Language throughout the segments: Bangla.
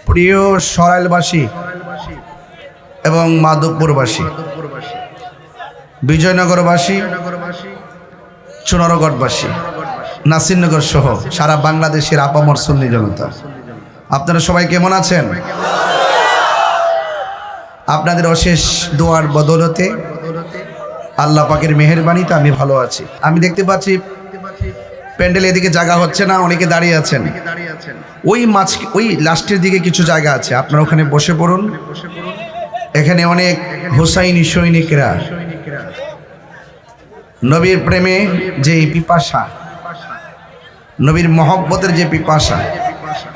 প্রিয় সরাইলবাসী এবং মাধবপুরবাসী, বিজয়নগরবাসী, চুনারগড়বাসী, নাসিরনগর সহ সারা বাংলাদেশের আপামর সুন্নি জনতা, আপনারা সবাই কেমন আছেন? আপনাদের অশেষ দোয়ার বদৌলতে, আল্লাহ পাকের মেহেরবানিতে আমি ভালো আছি। আমি দেখতে পাচ্ছি প্যান্ডেল এদিকে জায়গা হচ্ছে না, অনেকে দাঁড়িয়ে আছেন। ওই লাস্টের দিকে কিছু জায়গা আছে, আপনারা ওখানে বসে পড়ুন। এখানে অনেক হুসাইনি সৈনিকরা নবীর প্রেমে যে পিপাসা, নবীর মহব্বতের যে পিপাসা,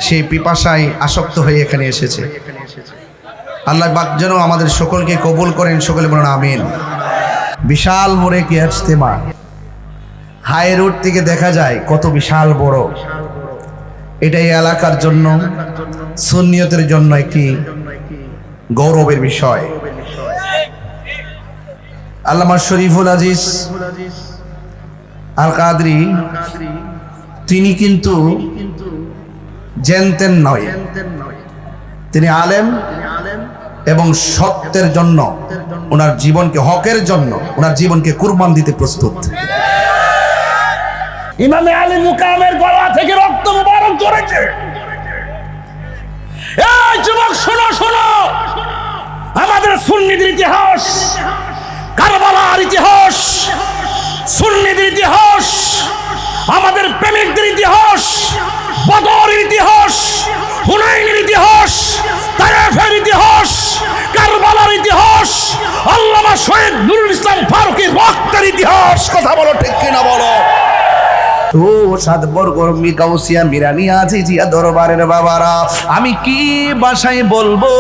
সেই পিপাসায় আসক্ত হয়ে এখানে এসেছে। আল্লাহ পাক যেন আমাদের সকলকে কবুল করেন, সকলে বলুন আমিন। বিশাল বড় কি ইজতেমা, হাই রোড থেকে দেখা যায় কত বিশাল বড়। এটাই এলাকার জন্য, সুন্নিয়তের জন্য একটি গৌরবের বিষয়। আল্লামা শরীফুল আজিজ আল কাদরি তিনি কিন্তু জানতেন নয়, তিনি আলেম এবং সত্যের জন্য ওনার জীবনকে, হকের জন্য ওনার জীবনকে কুরবান দিতে প্রস্তুত। ইমামে আলী মুকামের গলা থেকে রক্ত মুবারক ঝরেছে। এই যুবক শোনো শোনো, আমাদের সুন্নিদের ইতিহাস, কারবালার ইতিহাস, সুন্নিদের ইতিহাস, আমাদের প্রেমিকদের ইতিহাস, বদরের ইতিহাস, হুনাইনের ইতিহাস, তায়েফের ইতিহাস, কারবালার ইতিহাস, আল্লামা শহীদ নুরুল ইসলাম ফারুকীর রক্তের ইতিহাস। কথা বলো ঠিক কিনা বলো? তো সাত বর্গর মিকাউসিয়া মিরানি আছে জিয়া দরবারের বাবারা, আমি কি ভাষায় বলবো?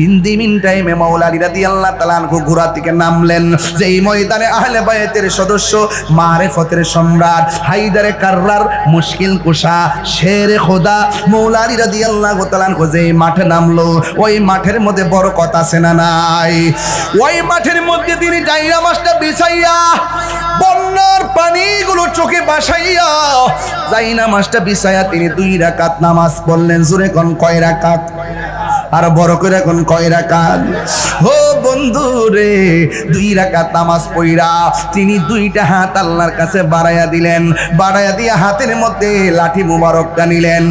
ইন দি মিন টাইমে মাওলা আলী রাদিয়াল্লাহু তাআলা আনহু ঘোড়া থেকে নামলেন। যেই ময়দানে আহলে বায়াতের সদস্য, মারিফতের সম্রাট, হায়দারে কাররার, মুশকিল কুশা, শেরে খোদা মাওলা আলী রাদিয়াল্লাহু তাআলা আনহু যেই মাঠে নামলো, ওই মাঠের মধ্যে বরকত আছে না নাই? ওই মাঠের মধ্যে তিনি জাইরা মাছটা বিছাইয়া, বন্যার পানিগুলো চোখে বাসাইয়া, জাইনা মাছটা বিছাইয়া তিনি 2 রাকাত নামাজ পড়লেন। জোরে কোন কয় রাকাত? আর বড় করে কোন কয় রাকাত? ও বন্ধু রে, 2 রাকাত নামাজ পড়া তিনি 2টা হাত আল্লাহর কাছে বাড়াইয়া দিলেন। বাড়াইয়া দিয়ে হাতের মধ্যে লাঠি মুবারকটা নিলেন।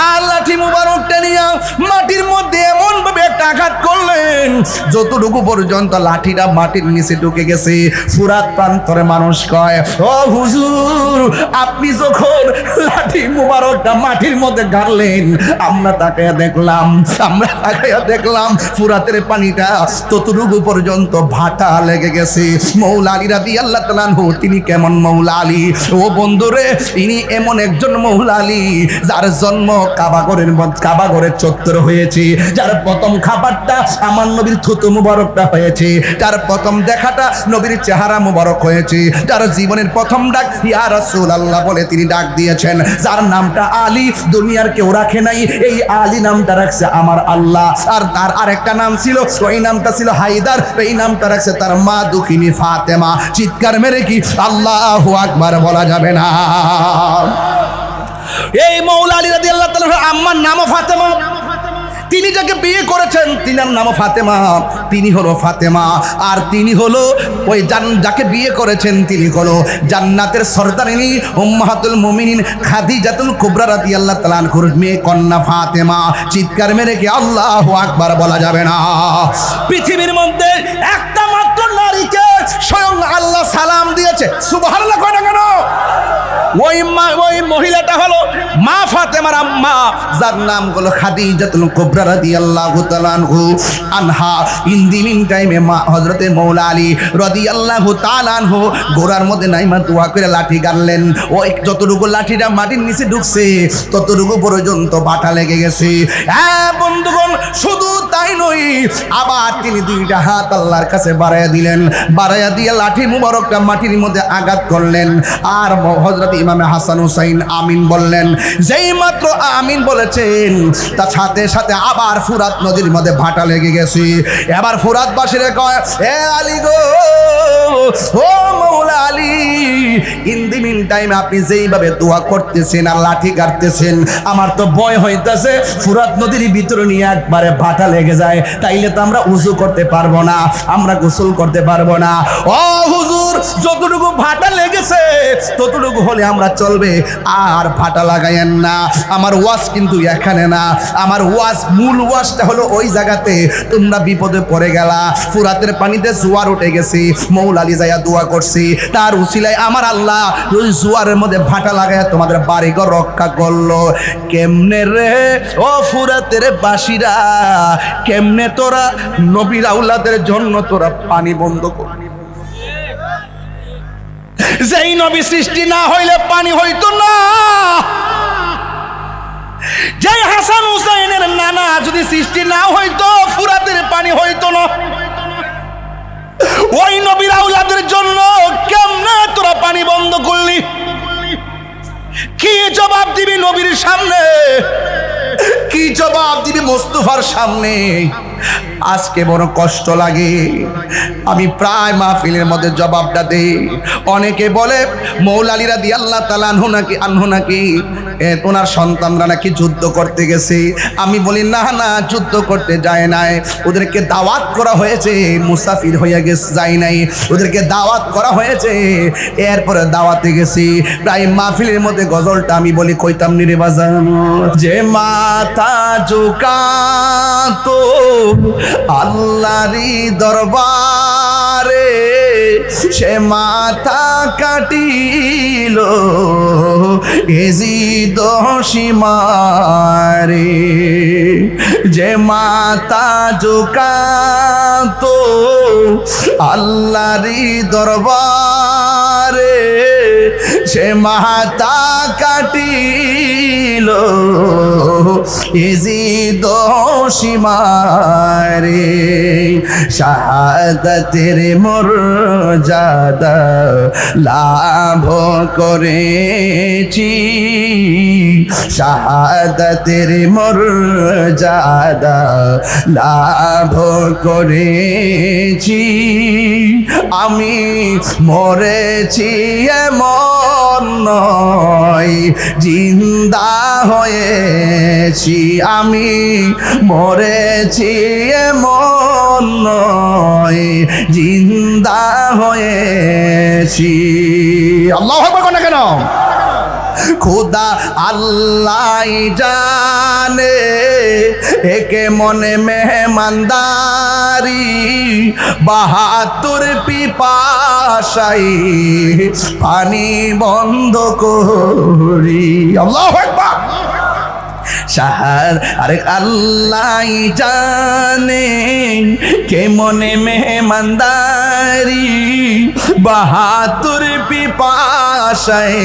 আর লাঠি মুবারকটা নিয়ে মাটির মধ্যে এমন ভাবে একটা আঘাত করলেন, যতটুকু পর্যন্ত লাঠিটা মাটির নিচে ঢুকে গেছে। ফুরাত প্রান্তরে মানুষ কয়, ও হুজুর, আপনি যখন লাঠি মুবারকটা মাটির মধ্যে গাড়লেন, আমরা তাকাইয়া দেখলাম ফুরাতের পানিটা ততটুকু পর্যন্ত ভাটা লেগে গেছে। মাওলা আলী রাদিয়াল্লাহু তাআলা আনহু তিনি কেমন মাওলা আলী? ও বন্ধুরে, তিনি এমন একজন মাওলা আলী যার জন্ম কাবাগরের চত্বর হয়েছে, যার প্রথম খাবারটা আমার নবীর থুতু মুবারকটা হয়েছে, যার প্রথম দেখাটা নবীর চেহারা মুবারক হয়েছে, যার জীবনের প্রথম ডাক ইয়া রাসূলুল্লাহ বলে তিনি ডাক দিয়েছেন, যার নামটা আলী দুনিয়ার কেউ রাখে নাই। এই আলী নামটা রাখছে আমার আল্লাহ। আর তার আরেকটা নাম ছিল, ওই নামটা ছিল হায়দার, এই নামটা রাখছে তার মা দুঃখিনী ফাতেমা। চিৎকার মেরে কি আল্লাহু আকবার বলা যাবে না? এই মাওলা আলী রাদিয়াল্লাহু তাআলা আম্মার নামও ফাতেমা। তিনি যাকে বিয়ে করেছেন তিনার নামও ফাতেমা, তিনি হলো ফাতেমা। আর তিনি হলো ওই যাকে বিয়ে করেছেন তিনি হলো জান্নাতের সরদারিনী উম্মাহাতুল মুমিনিন খাদিজাতুল কুবরা রাদিয়াল্লাহু তাআলা আনহার মেয়ে কন্যা ফাতেমা। চিৎকার মেরে কি আল্লাহু আকবার বলা যাবে না? পৃথিবীর মধ্যে একটা মাত্র নারীকে স্বয়ং আল্লাহ সালাম দিয়েছে, সুবহানাল্লাহ কয় না কেন? ওই মহিলাটা হলো মা ফাতেমার আম্মা, যার নাম হলো খাদিজাতুল কুবরা রাদিয়াল্লাহু তাআলা আনহা। ইন দি মিন টাইমে মা হযরতে মাওলা আলী রাদিয়াল্লাহু তাআলা আনহু গোরার মধ্যে নাইমা দোয়া করে লাঠি গাড়লেন। ওই যতটুকু লাঠিটা মাটির নিচে ঢুকছে ততটুকু পর্যন্ত বাটা লেগে গেছে। হ্যাঁ বন্ধুগণ, শুধু তাই নয়, আবার তিনি 2টা হাত আল্লাহর কাছে বাড়াইয়া দিলেন। বাড়াইয়া দিয়ে লাঠি মুবারকটা মাটির মধ্যে আঘাত করলেন। আর হযরত ইমামে হাসান হুসাইন আমিন বললেন। যেই মাত্র আমিন বলেছেন তার সাথে সাথে আবার ফুরাত নদীর মধ্যে ভাটা লেগে গেছে। এবার ফুরাতবাসীরা কয়, এ আলী গো, ও মৌলা Ali, in the meantime আপনি যেইভাবে দোয়া করতেছেন আর লাঠি কাটতেছেন, আমার তো ভয় হইতেছে ফুরাত নদীর ভিতরে নিয়ে একবারে ভাটা লেগে যায়, তাইলে তো আমরা উযু করতে পারবো না, আমরা গোসল করতে পারবো না। ও হুজুর, যতটুকু ভাটা লেগেছে ততটুকু হলে আমরা চলবে, আর ভাটা লাগাইয়েন না। আমার ওয়াজ কিন্তু এখানে না, আমার ওয়াজ, মূল ওয়াজটা হলো ওই জায়গাতে তোমরা বিপদে পড়ে গেলা, ফুরাতের পানিতে জোয়ার উঠে গেছে, মৌলা আলী যাইয়া দোয়া করছি, তার উসিলায় আমার আল্লাহ ওই জোয়ারের মধ্যে ভাটা লাগাইয়া তোমাদের বাড়িঘর রক্ষা করলো। কেমনে রে ও ফুরাতের বাসীরা, কেমনে তোরা নবীর আউলাদের জন্য তোরা পানি বন্ধ করবি? যেই নবী সৃষ্টি না হইলে পানি হইতো না, যেই হাসান হুসাইনের নানা যদি সৃষ্টি না হইতো ফুরাতের পানি হইতো না। ওই নবীর আউলাদের জন্য কেমনে তোরা পানি বন্ধ করলি? কি জবাব দিবি নবীর সামনে? কি জবাব দিবি মুস্তাফার সামনে? আজকে বড় কষ্ট লাগে। আমি প্রায় মাহফিলের মধ্যে জবাবটা দেই। অনেকে বলে মৌলা আলী রাদিয়াল্লাহু তাআলা আনহু নাকি ওনার সন্তানরা নাকি যুদ্ধ করতে গেছে। আমি বলি না না, যুদ্ধ করতে যায় নাই, ওদেরকে দাওয়াত করা হয়েছে, মুসাফির হয়ে গেছে, যায় নাই, ওদেরকে দাওয়াত করা হয়েছে, এরপরে দাওয়াতে গেছি। প্রায় মাহফিলের মধ্যে গজলটা আমি বলি, কইতাম নিরে বাজান, যে মাথা ঝুকাতো আল্লাহরই দরবারে, সে মাথা কাটিল এজিদ সীমারে। যে মাথা ঝুকাতো আল্লাহরই দরবারে, সে মাথা কাটিল এজিদ সীমারে। শাহাদাতের মর্যাদা লাভ করেছি, শাহাদাতের মর্যাদা লাভ করেছি। আমি মরেছি এমন নয়, জিন্দা হয়েছি। আমি মরেছি এমন নয়, জিন্দা হয়েছি। আল্লাহু আকবার কোন কেন? খুদা আল্লাহ জানে একে মনে মেহমানদারি, ৭২ পিপাসাই পানি বন্ধ করি। আল্লাহু আকবার। শাহার আরে আল্লাহ জানে কে মনে মেহমানদারি, ৭২ পিপাসায়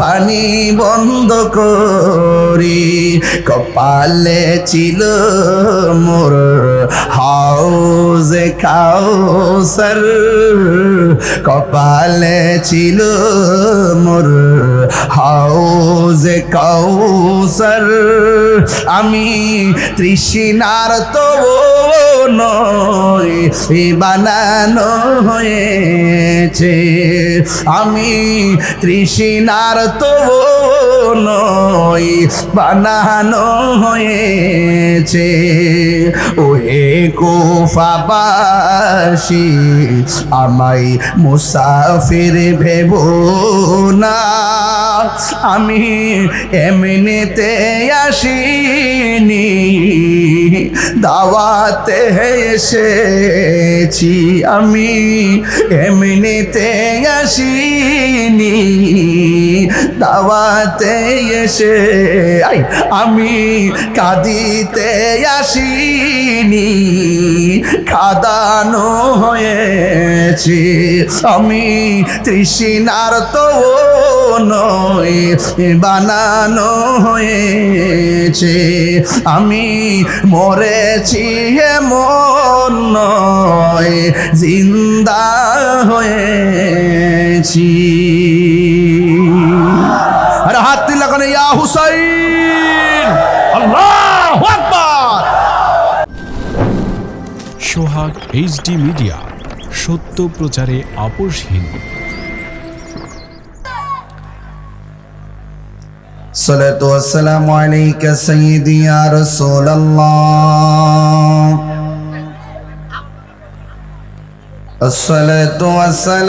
পানি বন্ধ করি। কপালে ছিল মোর হাউজে কাউসার, কপালে ছিল মোর হাউজে কাউসার। আমি তৃষ্ণার তো নয়, বানানো হয়েছে। আমি তৃষ্ণার তো নয়, বানানো হয়েছে। ওহে কুফাবাসী আমায় মুসাফির ভেবো না, আমি এমনিতে আসিনি, দাওয়াতে এসেছি। আমি এমনিতে আসিনি, দাওয়াতে এসে আমি কাঁদিতে আসিনি, খাদানো হয়েছি। আমি তৃষ্ণার তো নয়, বানানো হয়েছে। আমি মরেছি এমন নয়, জিন্দা হয়েছি। আরে হাত দিল কেন? ইয়া হুসাইন, আল্লাহু আকবার। সোহাগ এইচডি মিডিয়া, সত্য প্রচারে আপোষহীন। সালাতু ওয়াসসালামু আলাইকা সাইয়্যিদি ইয়া রাসূলুল্লাহ। الصلاة والسلام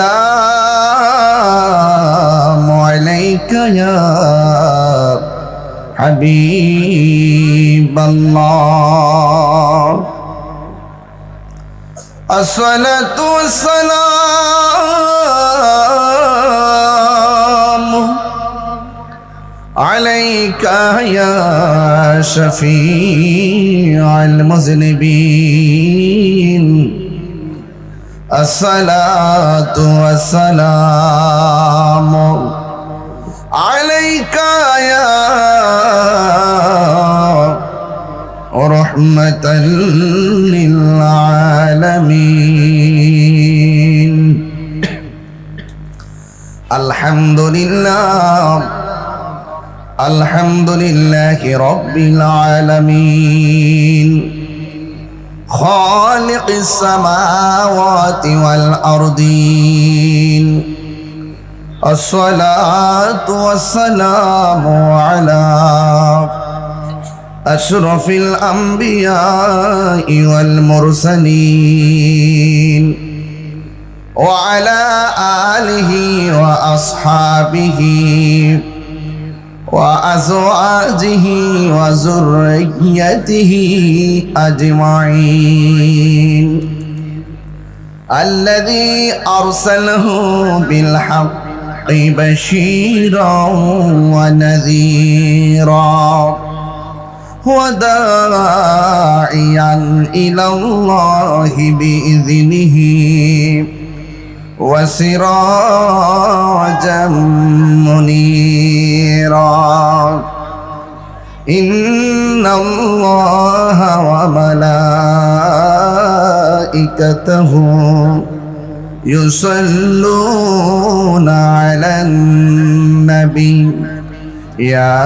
عليك يا حبيب الله. الصلاة والسلام عليك يا شفيع المذنبين. الصلاة والسلام عليك يا رحمة للعالمين. الحمد لله، الحمد لله رب العالمين، خالق السماوات والأرضين. الصلاة والسلام على أشرف الأنبياء والمرسلين وعلى آله وأصحابه وأزواجه وذريته أجمعين، الذي أرسله بالحق بشيرا ونذيرا وداعيا إلى الله بإذنه وسراجا منيرا. إن الله وملائكته يصلون على النبي يا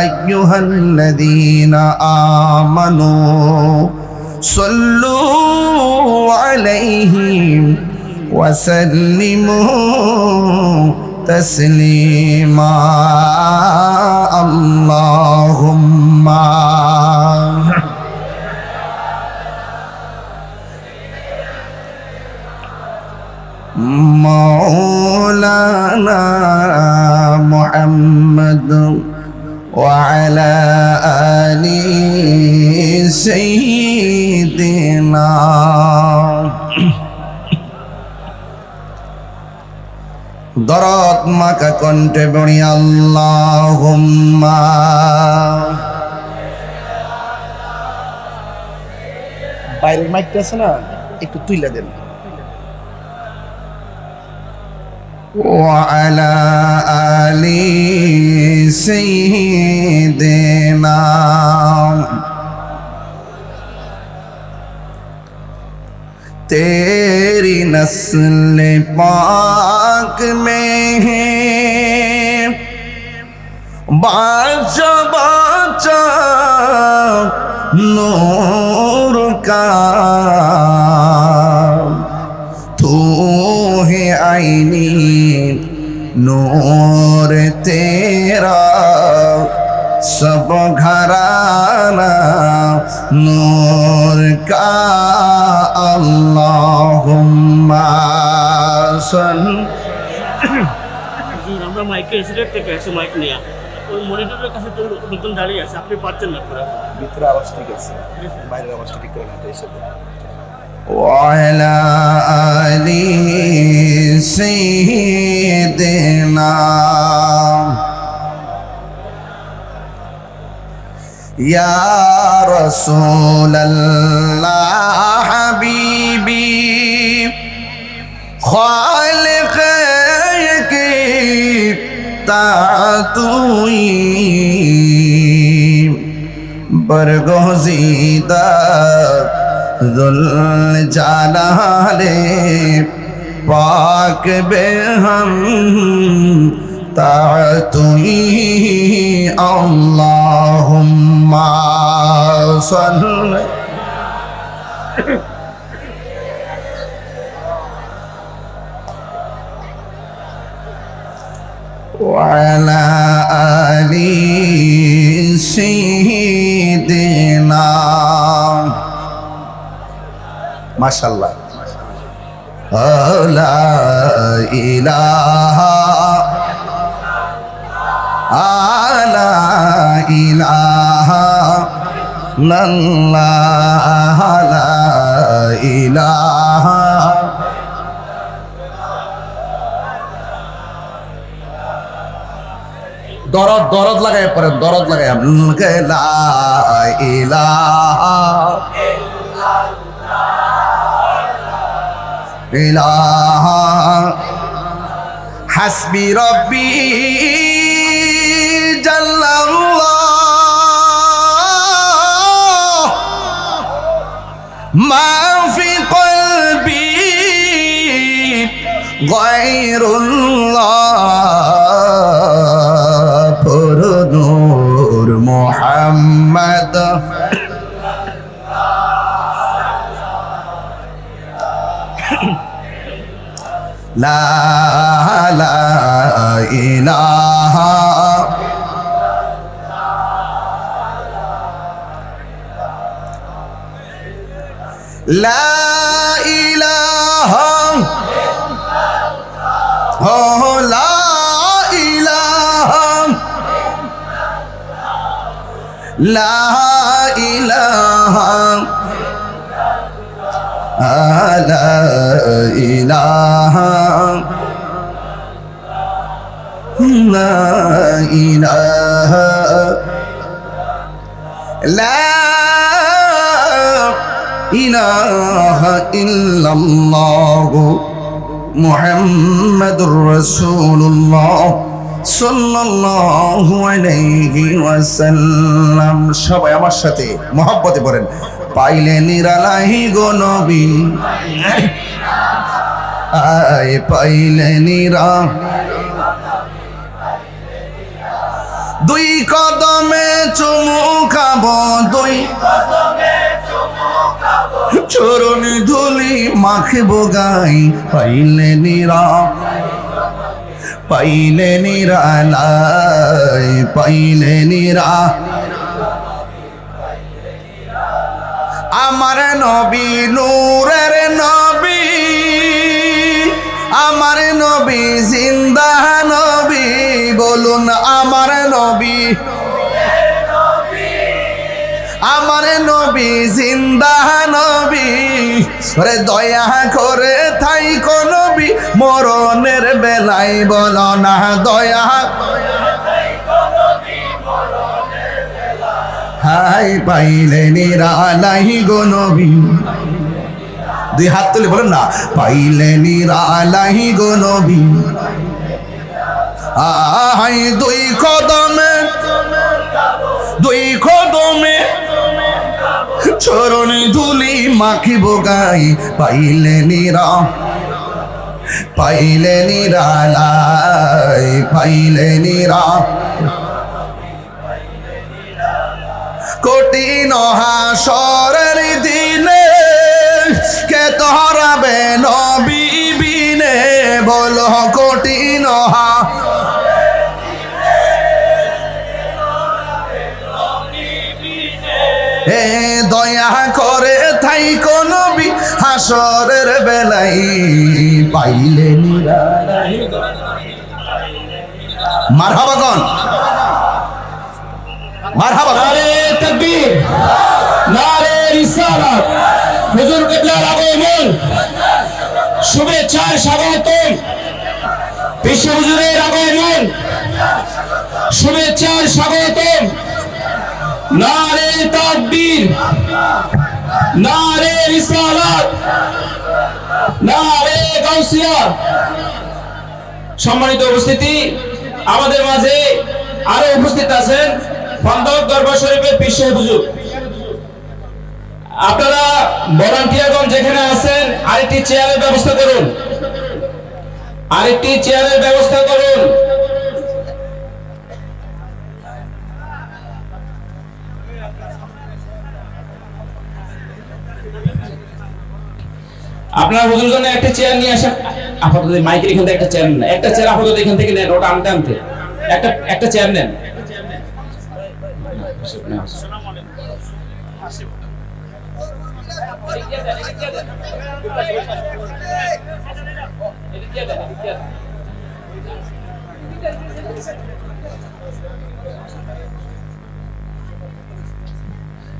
أيها الذين آمنوا صلوا عليه وسلموا تسليما. اللهم مولانا محمد وعلى آل سيدنا দরদ মাকা কণ্ঠে বলি আল্লাহুম্মা। বাইরের মাইকটা আছে না, একটু তুইলা দেন। وعلى آل سيدنا तेरी नस्ल पाक में है बाचा बाचा नूर का, तू है आईनी नूर तेरा सब घराना नूर का। अल्लाहुम्मा सल्ली। আমরা মাইকে এসে থেকে এসে মাইক নিয়ে ওই মনিটরের কাছে তো নতুন দাঁড়িয়ে আছে, আপনি পাচ্ছেন না পুরো। ভিতরে আওয়াজ ঠিক আছে, বাইরের আওয়াজটা ঠিক করে নিতে এসে। وعلى آل سيدنا يا رسول الله حبيبي خالق की तातुई बरगोजीदा जुल जालाले पाक बेहम तातुई अल्लाहुम्मा सल्ली وعلى آل سيدنا ما شاء الله لا إله لا إله إلا الله لا إله দরদ দরদ লাগায় পরে দরদ লাগায় লা ইলাহা ইলাহা হাসবি রব্বি জাল্লাল্লাহ মা ফি কলবি গায়রুল্লাহ নূর মুহাম্মদ লা লা ইলাহা লা ইলাহা হো লা ইলাহা লা ইলাহা লা ইলাহা লা ইলাহা লা ইলাহা ইল্লাল্লাহ মুহাম্মাদুর রাসূলুল্লাহ সাল্লাল্লাহু আলাইহি ওয়াসাল্লাম। সবাই আমার সাথে মহব্বতে পড়েন, পাইলে নিরালাহি গো নবী, আয় পাইলে নিরা, দুই কদমে চুমু খাবো, দুই চরণ ধুলি মাখবো গাই, পাইলে নিরা, পাইলে নিরালাই, পাইলে নিরা, আমার নবী নূরের নবী, আমার নবী জিন্দা নবী, বলুন আমার নবী, আমার নবী জিন্দা নবী, ওরে দয়া করে থাইকো নবী, মরণের বেলায় বলো না দয়া, হাই পাইলে নিরালাই গো নবী, দুই হাত তুলে বলেন না, পাইলে নিরালাই গো নবী, আহাই দুই কদমে, দুই কদমে চরণ ধুলি মাখিব গাই, পাইলে নিরা, পাইলে নিরালাই, পাইলে নিরা, কঠিন হাসরের দিনে কে তোরাবে নবী বিনে, বলো কঠিন হে দয়া করে থাইকো নবী, হাসরের বেলাই পাইলে নিরালাই, মারহাবা কোন মারহাবা, নারে তাকবীর, নারে রিসালাত, হুজুর কিবলার আগমন, শুভেচ্ছার স্বাগতম, বিশ্ব হুজুরের আগমন, শুভেচ্ছার স্বাগতম, নারে তাকবীর, নারে রিসালাত, নারে গাউসিয়া। সম্মানিত উপস্থিতি, আমাদের মাঝে আরো উপস্থিত আছেন ফন্দক দরবার শরীফের পীর সাহেব হুজুর। আপনারা ভলান্টিয়ারগণ যেখানে আছেন আরেকটি চেয়ারের ব্যবস্থা করুন। আরেকটি চেয়ারের ব্যবস্থা করুন। আপনার হুজুর জন্য একটা চেয়ার নিয়ে আসেন। আপাতত মাইকের এখান থেকে একটা চেয়ার নেন, একটা চেয়ার আপাতত এখান থেকে নেন, ওটা আনতে আনতে একটা চেয়ার নেন।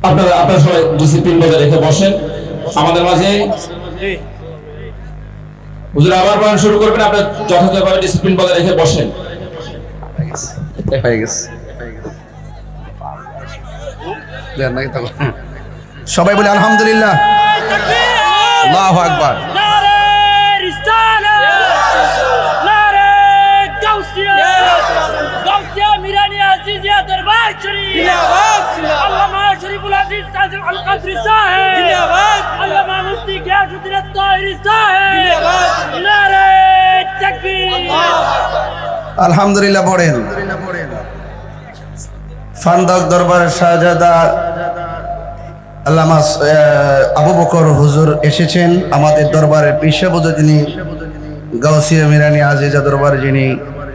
আপনারা সবাই ডিসিপ্লিন বজায় রেখে বসেন। আমাদের মাঝে হুজুর আবার বয়ান শুরু করবেন, আপনারা যথাযথভাবে ডিসিপ্লিন বজায় রেখে বসেন। হয়ে গেছে দেন নাকি তখন সবাই বলে আলহামদুলিল্লাহ, আল্লাহু আকবার। নারে রিসালাত, নারে গাউসিয়া, গাউসিয়া মিরানি আজিজিয়া দরবার শরীফ জিন্দাবাদ, আল্লামা শরীফুল আজিজ তাজিল আল কদরি সাহেব জিন্দাবাদ, আল্লামা মুফতি গিয়াসউদ্দিন আত-তাহিরি সাহেব জিন্দাবাদ, নারে তাকবীর। আলহামদুলিল্লাহ পড়েন। ফান্দক দরবারের শাহজাদা আল্লামা আবু বকর হুজুর এসেছেন আমাদের দরবারের পেশাবুজ, যিনি গাউসিয়া মিরানি আজিজা দরবার, যিনি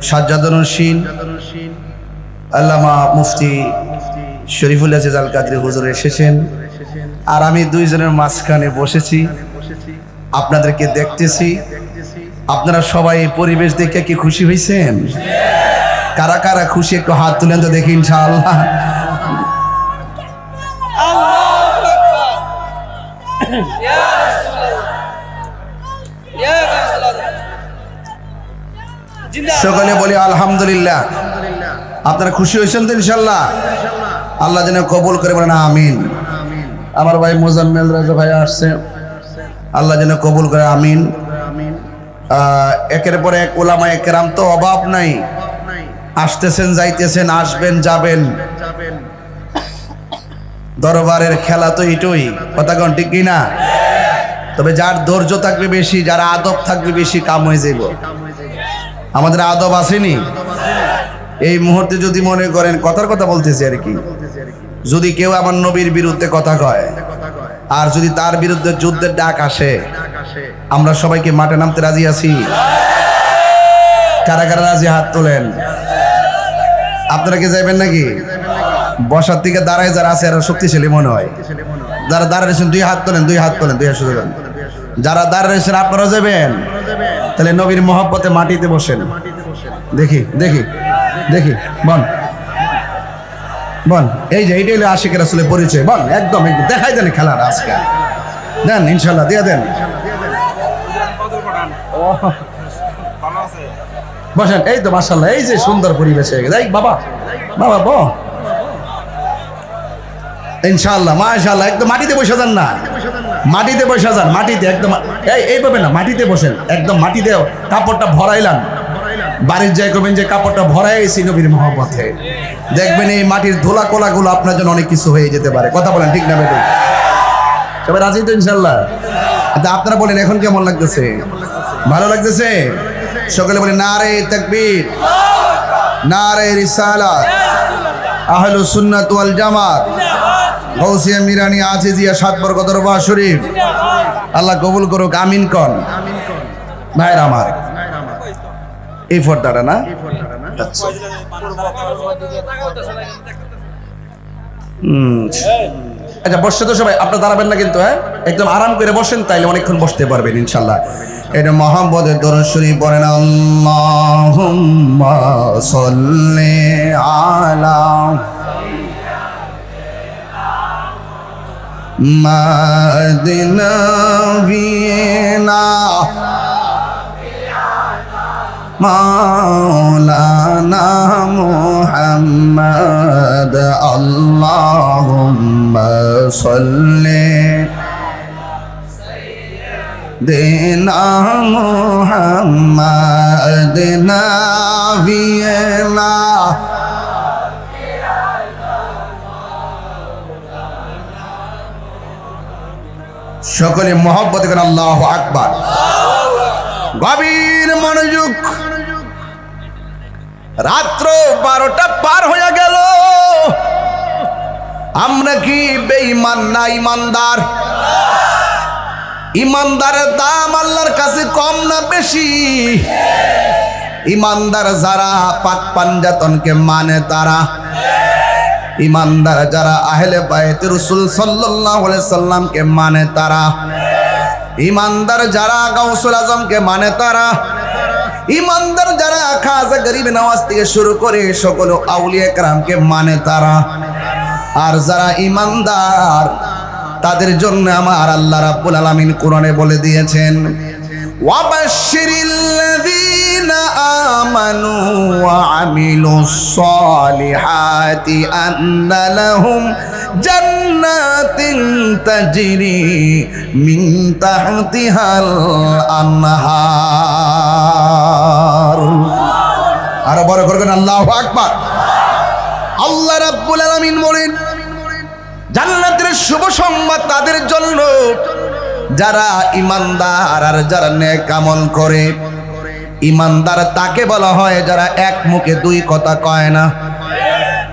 সাজ্জাদুন্নসীন আল্লামা মুফতি শরীফুল আজিজ আল কাদরি হুজুর এসেছেন। আর আমি দুইজনের মাঝখানে বসেছি, আপনাদেরকে দেখতেছি। আপনারা সবাই এই পরিবেশ দেখে কি খুশি হয়েছেন? কারা কারা খুশি একটু হাত তুলেন তো দেখি ইনশাআল্লাহ। সকলে বলি আলহামদুলিল্লাহ। আপনারা খুশি হয়েছেন তো ইনশাআল্লাহ? আল্লাহ যেন কবুল করে, বলেন আমিন। আমার ভাই মোজাম্মেল রাজা ভাই আসছে, আল্লাহ যেন কবুল করে, আমিন। একের পর এক উলামায়ে কেরাম তো অভাব নাই, আসতেছেন যাইতেছেন, আসবেন যাবেন। দরবারের খেলা তো এটাই, কথা কোন ঠিক কিনা? তবে যার ধৈর্য থাকবে বেশি, যার আদব থাকবে বেশি, কাম হয়ে যাব। আমাদের আদব আসেনি। এই মুহূর্তে যদি মনে করেন কথার কথা বলতেছি আর কি, যদি কেউ আমার নবীর বিরুদ্ধে কথা কয় আর যদি তার বিরুদ্ধে যুদ্ধের ডাক আসে, আমরা সবাইকে মাঠে নামতে রাজি আছি? কারা কারা রাজি হাত তোলেন। আপনারা কি যাইবেন নাকি? বসার থেকে দাঁড়ায় যারা আছে এরা শক্তিশালী মনে হয়। যারা দাঁড়ায় রয়েছেন দুই হাত তোলেন, দুই হাত তোলেন, দুই হাত শুধু তোলেন। যারা দাঁড়ায় রয়েছেন আপনারা যাবেন, তাহলে নবীর মহব্বতে মাটিতে বসেন। দেখি দেখি দেখি বল বল, এই যে এইটাই হলো আশিক রাসূলের পরিচয়। বল একদম একদম দেখাই দেন খেলার আজকে, দেন ইনশাল্লাহ দিয়ে দেন। বসেন, এই তো মাশাআল্লাহ, এই যে সুন্দর পরিবেশ হয়ে গেছে। এই বাবা বাবা ব ইনশাআল্লাহ মাশাআল্লাহ, একদম মাটিতে বসে যান না, মাটিতে বসে যান, মাটিতে একদম এইভাবে না, মাটিতে বসেন, একদম মাটিতে কাপড়টা ভরাইলাম। বাড়ির যাই করবেন যে কাপড়টা ভরাইছি নবীর মহব্বতে, দেখবেন এই মাটির ধুলা কোলাগুলো আপনার জন্য অনেক কিছু হয়ে যেতে পারে। কথা বলেন ঠিক না বেটি? সবাই রাজি তো ইনশাআল্লাহ? আপনারা বলেন এখন কেমন লাগতেছে? ভালো লাগতেছে? সকলে বলেন নারে তাকবীর, নারে রিসালাত, আহলুস সুন্নাত ওয়াল জামাত, গাউসিয়া মিরানি আজিজিয়া সাতবরগ দরবার শরীফ, আল্লাহ কবুল করুক, আমিন কন। ভাইরা আমার, এই ফর্দাটা না? আচ্ছা আচ্ছা, বসে তো সবাই, আপনারা দাঁড়াবেন না কিন্তু, হ্যাঁ একদম আরাম করে বসেন, তাইলে অনেকক্ষণ বসতে পারবেন ইনশাল্লাহ। এটা মুহাম্মদের দরুদ শরীফ পড়েন, আল্লাহুম্মা সাল্লি আলা মাদিনা বিনা মাওলানা মুহাম্মদ, আল্লাহুম্মা সাল্লি সাইয়্যিদিনা মুহাম্মদ নাবিয়িনা। সকলে মহব্বত করেন আল্লাহু আকবার। গভীর মনোযোগ। রাত্র 12টা পার হয়ে গেল। আমরা কি বেঈমান না ইমানদার? ইমানদারের দাম আল্লাহর কাছে কম না বেশি? ইমানদার যারা পাক পাঞ্জাতনকে মানে তারা, ইমানদার যারা আহলে বাইত রাসূল সাল্লাল্লাহু আলাইহি সাল্লামকে মানে তারা, ইমানদার যারা গাউসুল আজমকে মানে তারা, ইমানদার যারা খাজা গরিব নওয়াজ থেকে শুরু করে সকল আউলিয়া কেরামকে মানে তারা। আর যারা ইমানদার তাদের জন্য আমার আল্লাহ রাব্বুল আলামিন কোরআনে বলে দিয়েছেন, ওয়াবাশশিরিল্লাযীনা আমানু ওয়া আমিলুস সালিহাতি আন্না লাহুম জান্নাতিন তাজরি মিন তাহতিহাল আনহার। আর বড় করবেন আল্লাহু আকবার। আল্লাহ রাব্বুল আলামিন বলেন, জান্নাতের শুভ সংবাদ তাদের জন্য যারা ইমানদার আর যারা নেক আমল করে। ইমানদার তাকে বলা হয় যারা এক মুখে দুই কথা কয় না।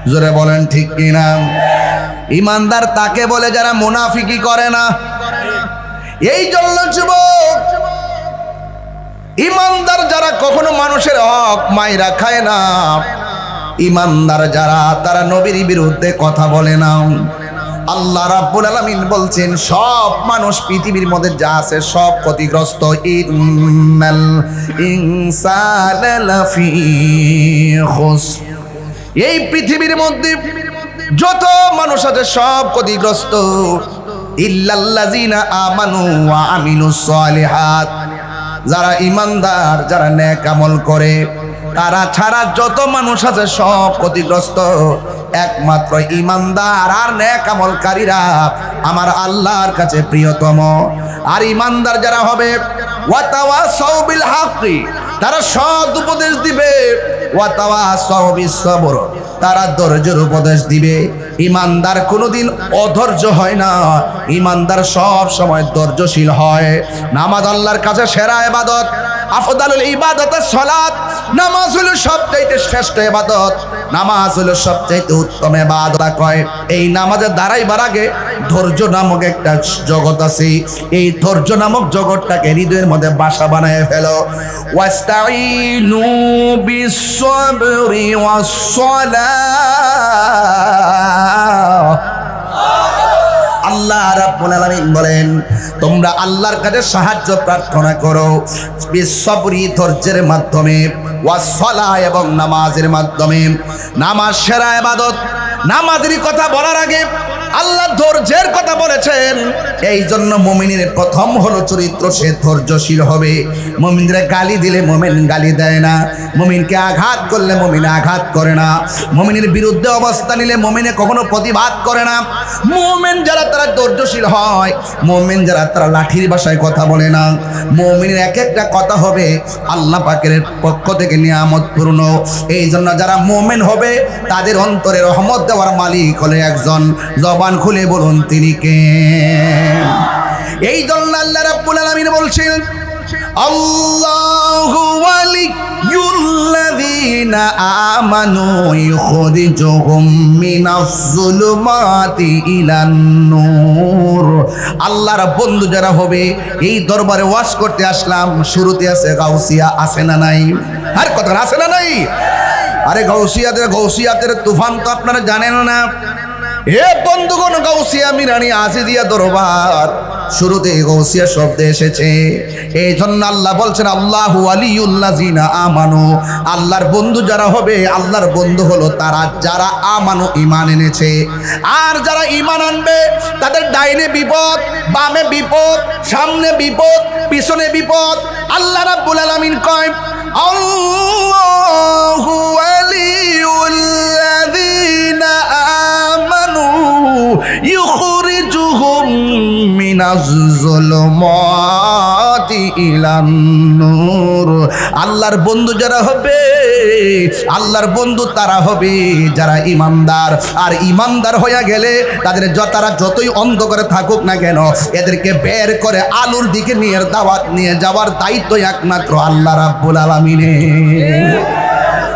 জোরে বলেন ঠিক কিনা? ইমানদার তাকে বলে যারা মুনাফিকি করে না। এই জন্য যুবক, ইমানদার যারা কখনো মানুষের হক মাইরা খায় না, ইমানদার যারা তারা নবীর বিরুদ্ধে কথা বলে না। আল্লাহ রাব্বুল আলামিন বলছেন সব মানুষ পৃথিবীর মধ্যে যা আছে সব ক্ষতিগ্রস্ত। ইন্নাল ইনসানা লাফি খুসর। এই পৃথিবীর মধ্যে যত মানুষ আছে সব ক্ষতিগ্রস্ত। ইল্লাল্লাযিনা আমানু ওয়া আমিলুস সালিহাত। যারা ইমানদার যারা নেক আমল করে তারা ছাড়া যত মানুষ আছে সব ক্ষতিগ্রস্ত। একমাত্র ইমানদার আর নেক আমলকারীরা আমার আল্লাহর কাছে প্রিয়তম। আর ইমানদার যারা হবে ওয়াতাওয়াসাউ বিল হাক্কি, তারা সৎ উপদেশ দিবে। ওয়াতাওয়াসাউ বিস সবর, তারা ধৈর্যের উপদেশ দিবে। ইমানদার কোনোদিন অধৈর্য হয় না, ইমানদার সব সময় ধৈর্যশীল হয়। নামাজ আল্লাহর কাছে সেরা ইবাদত। আফদালুল ইবাদাতে সালাত। নামাজ হলো সবচাইতে শ্রেষ্ঠ ইবাদত, নামাজ হলো সবচাইতে উত্তম ইবাদত। কয় এই নামাজের দাঁড়াইবার আগে ধৈর্য নামক একটা জগৎ আছে। এই ধৈর্য নামক জগৎটাকে হৃদয়ের মধ্যে বাসা বানায় ফেলো। ওয়াস্তাইনু বিস-সাবরি ওয়াস-সালাহ। আল্লাহ রাব্বুল আলামিন বলেন তোমরা আল্লাহর কাছে সাহায্য প্রার্থনা করো বিসবরি, ধৈর্যের মাধ্যমে, ওয়াস-সালাহ এবং নামাজের মাধ্যমে। নামাজ সেরা ইবাদত। নামাজের কথা বলার আগে আল্লাহ ধৈর্যের কথা বলেছেন। এই জন্য মুমিনের প্রথম হলো চরিত্র, সে ধৈর্যশীল হবে। মুমিনরা গালি দিলে মুমিন গালি দেয় না, মুমিনকে আঘাত করলে মুমিন আঘাত করে না, মুমিনের বিরুদ্ধে অবস্থা নিলে মুমিনে কখনো প্রতিবাদ করে না। মুমিন যারা তারা ধৈর্যশীল হয়, মুমিন যারা তারা লাঠির ভাষায় কথা বলে না। মুমিনের এক একটা কথা হবে আল্লাহ পাকের পক্ষ থেকে নিয়ামতপূর্ণ। এই জন্য যারা মুমিন হবে তাদের অন্তরে রহমত দেওয়ার মালিক হলে একজন। জবান খুলে বলুন তিনি কে? এই জন্য আল্লাহ রাব্বুল আলামিন বলছেন আল্লাহু ওয়ালিয়ুল্লাযীনা আমানু ইখরিজুহুম মিনাজ-যুলুমাতি ইলান-নূর। আল্লাহর বন্ধু যারা হবে, এই দরবারে ওয়াজ করতে আসলাম, শুরুতে আছে গাউসিয়া, আছে না নাই? আর কথা আছে না নাই? আরে গাউসিয়াতের তুফান তো আপনারা জানেন না। হে বন্ধুগণ, গাউসিয়া মিরানি আজিজিয়া দরবার, শুরুতে গাউসিয়া শব্দ এসেছে। এই জন্য আল্লাহ বলছেন আল্লাহু ওয়ালিয়ুল্লাযীনা আমানু। আল্লাহর বন্ধু যারা হবে, আল্লাহর বন্ধু হলো তারা যারা আমানু, ঈমান এনেছে। আর যারা ঈমান আনবে তাদের ডাইনে বিপদ, বামে বিপদ, সামনে বিপদ, পিছনে বিপদ। আল্লাহ রাব্বুল আলামিন কয় আল্লাহু ওয়ালিয়ুল্লাযীনা আমানু ইখরিজুহুম মিনাজ-যুলুমাতি সিরাতি ইলান নূর। আল্লাহর বন্ধু যারা হবে, আল্লাহর বন্ধু তারা হবে যারা ইমানদার। আর ইমানদার হয়ে গেলে তারা যতই অন্ধকারে থাকুক না কেন, এদেরকে বের করে আলোর দিকে নিয়ে যাওয়ার দায়িত্ব একমাত্র আল্লাহ রাব্বুল আলামিনের।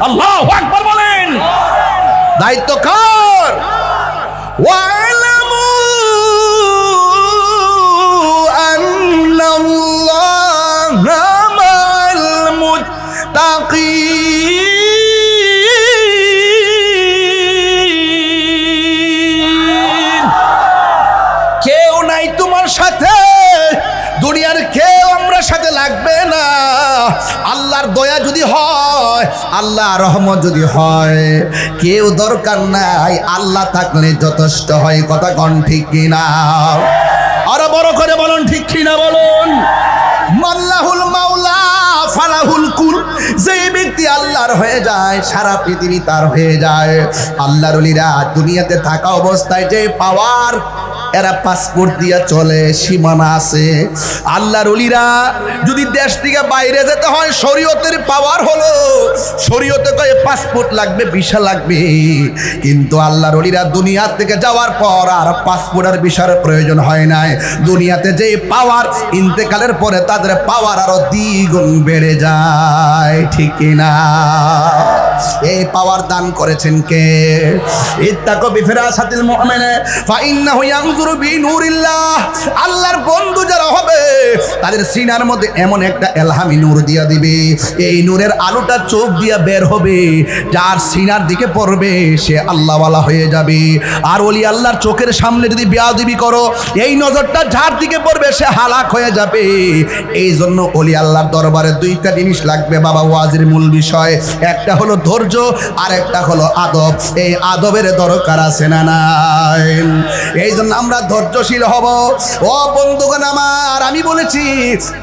আল্লাহু আকবার বলেন। দায়িত্ব কার? ওয়ালামু আন্নাল্লাহা মা'আল মুত্তাকিন। কেউ নাই তোমার সাথে, দুনিয়ার কেউ আমরা সাথে লাগবে না। আল্লাহর দয়া যদি হয়, আল্লাহ রহমত যদি হয়, কেউ দরকার নাই, আল্লাহ থাকলে যথেষ্ট হয়। কথা কোন ঠিক কিনা? আরো বড় করে বলুন ঠিক কিনা বলুন। মাল্লাহুল মাওলা ফালাহুল কুল। যে ব্যক্তি আল্লাহর হয়ে যায়, সারা পৃথিবী তার হয়ে যায়। আল্লাহর ওলিরা দুনিয়াতে থাকা অবস্থায় যে পাওয়ার, এরা পাসপোর্ট দিয়ে চলে, সীমানা আছে। আল্লাহর ওলিরা যদি দেশ থেকে বাইরে যেতে হয়, শরীয়তের পাওয়ার হলো, শরীয়তে কয়ে পাসপোর্ট লাগবে, ভিসা লাগবে। কিন্তু আল্লাহর ওলিরা দুনিয়া থেকে যাওয়ার পর আর পাসপোর্ট আর ভিসার প্রয়োজন হয় নাই। দুনিয়াতে যে পাওয়ার, ইন্তেকালের পরে তাদের পাওয়ার আরো দ্বিগুণ বেড়ে যায়। ঠিক কিনা? এই পাওয়ার দান করেছেন কে? ইত্তাকু বিফিরাসাতিল মুমিনে ফাইন্নাহু ইয়ানজুরু বিনুরিল্লাহ। আল্লাহর বন্ধু যারা হবে, তাদের সিনার মধ্যে এমন একটা এলহামি নূর দিয়া দিবে, এই নূরের আলোটা চোখ দিয়া বের হবে, যার সিনার দিকে পড়বে সে আল্লাহওয়ালা হয়ে যাবে। আর ওলি আল্লাহর চোখের সামনে যদি বেয়াদবি করো, এই নজরটা যার দিকে পড়বে সে হালাক হয়ে যাবে। এই জন্য ওলি আল্লাহর দরবারে দুইটা জিনিস লাগবে বাবা, ওয়াজের মূল বিষয়। একটা হলো ধৈর্য, আর একটা হলো আদব। এই আদবের দরকার আছে না নাই? এই জন্য আমরা ধৈর্যশীল হব। ও বন্ধুগণ আমার, আমি বলেছি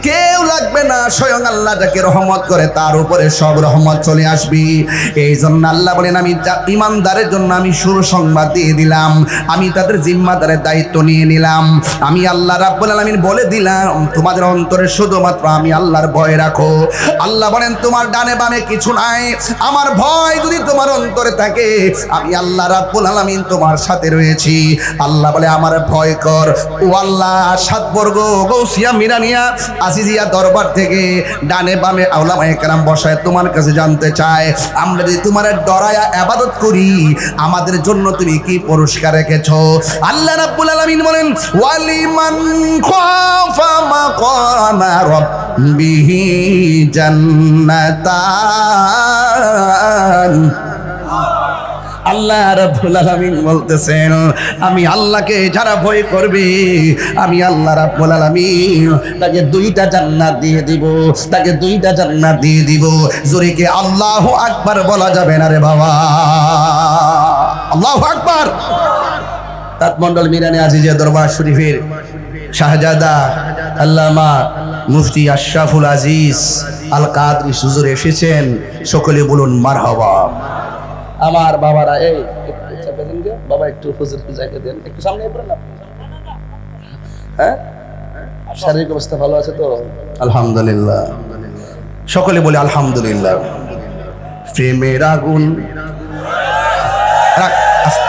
কেউ লাগবে না, স্বয়ং আল্লাহ যাকে রহমত করে তার উপরে সব রহমত চলে আসবে। এই জন্য আল্লাহ বলেন, আমি ইমানদারের জন্য আমি সুসংবাদ দিয়ে দিলাম, আমি তাদের জিম্মাদারের দায়িত্ব নিয়ে নিলাম। আমি আল্লাহ রাব্বুল আলামিন বলে দিলাম, তোমাদের অন্তরে শুধুমাত্র আমি আল্লাহর ভয় রাখো। আল্লাহ বলেন, তোমার ডানে বামে কিছু নাই, আমার ভয় যদি তোমার অন্তরে থাকে, আমি আল্লাহ রাব্বুল আলামিন তোমার সাথে রয়েছি। আল্লাহ বলে, আমার ভয় কর। ও আল্লাহ, সাতবর্গ গৌসিয়া মিরানিয়া আজিজিয়া দরবার থেকে ডানে বামে আউলামায়ে কেরাম বসায় তোমার কাছে জানতে চায়, আমরা যদি তোমার ডরায়া ইবাদত করি, আমাদের জন্য তুমি কি পুরস্কার রেখেছো? আল্লাহ রাব্বুল আলামিন বলেন, ওয়ালিমান খাফা মাকামা রাব্বিহি জান্নাতান। আল্লাহ রাব্বুল আলামিন বলতেছেন, আমি আল্লাহকে যারা ভয় করবে, আমি আল্লাহ রাব্বুল আলামিন তাকে দুইটা জান্নাত দিয়ে দিব, তাকে দুইটা জান্নাত দিয়ে দিব। জোরে কি আল্লাহু আকবার বলা যাবে না রে বাবা? আল্লাহু আকবার। তাতমন্ডল মিরানি আজিজিয়া দরবার শরীফের শাহজাদা আল্লামা মুফতি আশরাফুল আজিজ আল কাদরি হুজুর এসেছেন। সকলে বলুন মারহাবা। আমার বাবারা, এই বাবা একটু হুজুর জায়গা দেন, একটু সামনে পড়েন। হ্যাঁ, শারীরিক অবস্থা ভালো আছে তো? আলহামদুলিল্লাহ। সকলে বলে আলহামদুলিল্লাহ। প্রেমের আগুন,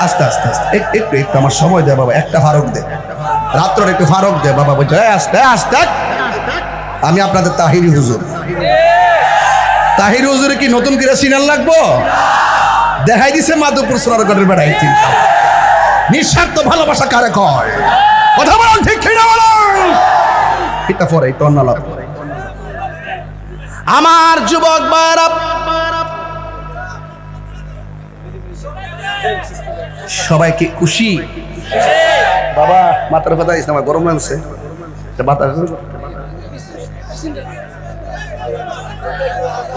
আস্তে আস্তে আস্তে একটু একটু আমার সময় দে বাবা, একটা ফারক দে, রাত্র একটু ফারক দে বাবা। বলছে আস্তে আস্তে। আমি আপনাদের তাহিরি হুজুর। তাহিরি হুজুরে কি নতুন করে সিনার লাগবো? দেখাই দিছে মাধবপুর সোনারগড়ের বেড়াই। নিঃস্বার্থ ভালোবাসা কারে কয়? কথা বলুন ঠিক কিনা বলুন। এটা পরে এটা অন্য লাভ। আমার যুবক ভাইরা, সবাই কি খুশি? বাবা মাথার কথা দিস না, আমার গরম লাগছে।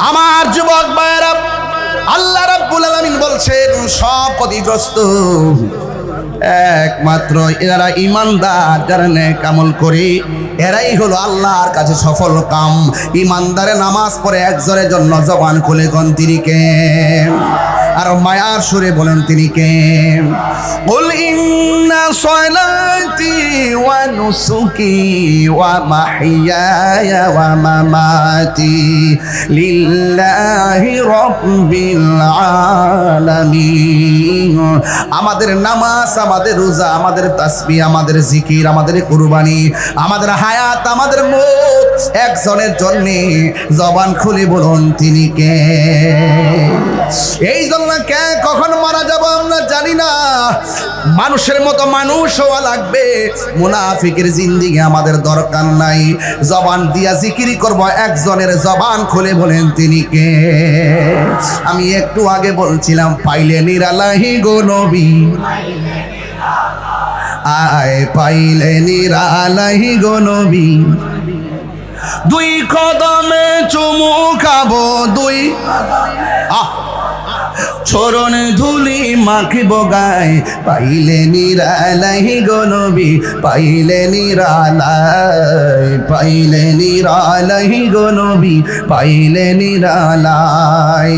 আমার যুবক ভাইরা, আল্লাহ রাব্বুল আলামিন বলছেন সব ক্ষতিগ্রস্ত একমাত্র এরা ইমানদার, যারা নেক আমল করে এরাই হলো আল্লাহর কাছে সফল কাম। ইমানদারে নামাজ পড়ে একজনের জন্য জবান খুলে কোন তিনি কে, আর মায়ার সুরে বলেন তিনি কে। কুল ইন্না সলাতি ওয়া নুসুকি ওয়া মাহইয়ায়া ওয়া মামাতি লিল্লাহি রাব্বিল আলামিন। আমাদের নামাজ, আমাদের রোজা, আমাদের তাসবিহ, আমাদের জিকির, আমাদের কুরবানি, আমাদের হায়াত, আমাদের মৌত একজনের জন্য। জবান খুলে বলুন তিনি কে। এই জন্য কে কখন মারা যাব আমরা জানি না। মানুষের মতো মানুষ হওয়া লাগবে। মুনাফিকের জিন্দেগি আমাদের দরকার নাই। জবান দিয়া জিকিরি করব একজনের, জবান খুলে বলেন তিনি কে। আমি একটু আগে বলছিলাম পাইলে নিরালাহি গো নবী, আয় পাইলে নিরালাহি গো নবী। দুই কদমে চুমু খাবো, দুই চরণ ধুলি মাখিব গায়, পাইলে নিরালাই গো নবী, পাইলে নিরালাই, পাইলে নিরালাই গো নবী, পাইলে নিরালাই।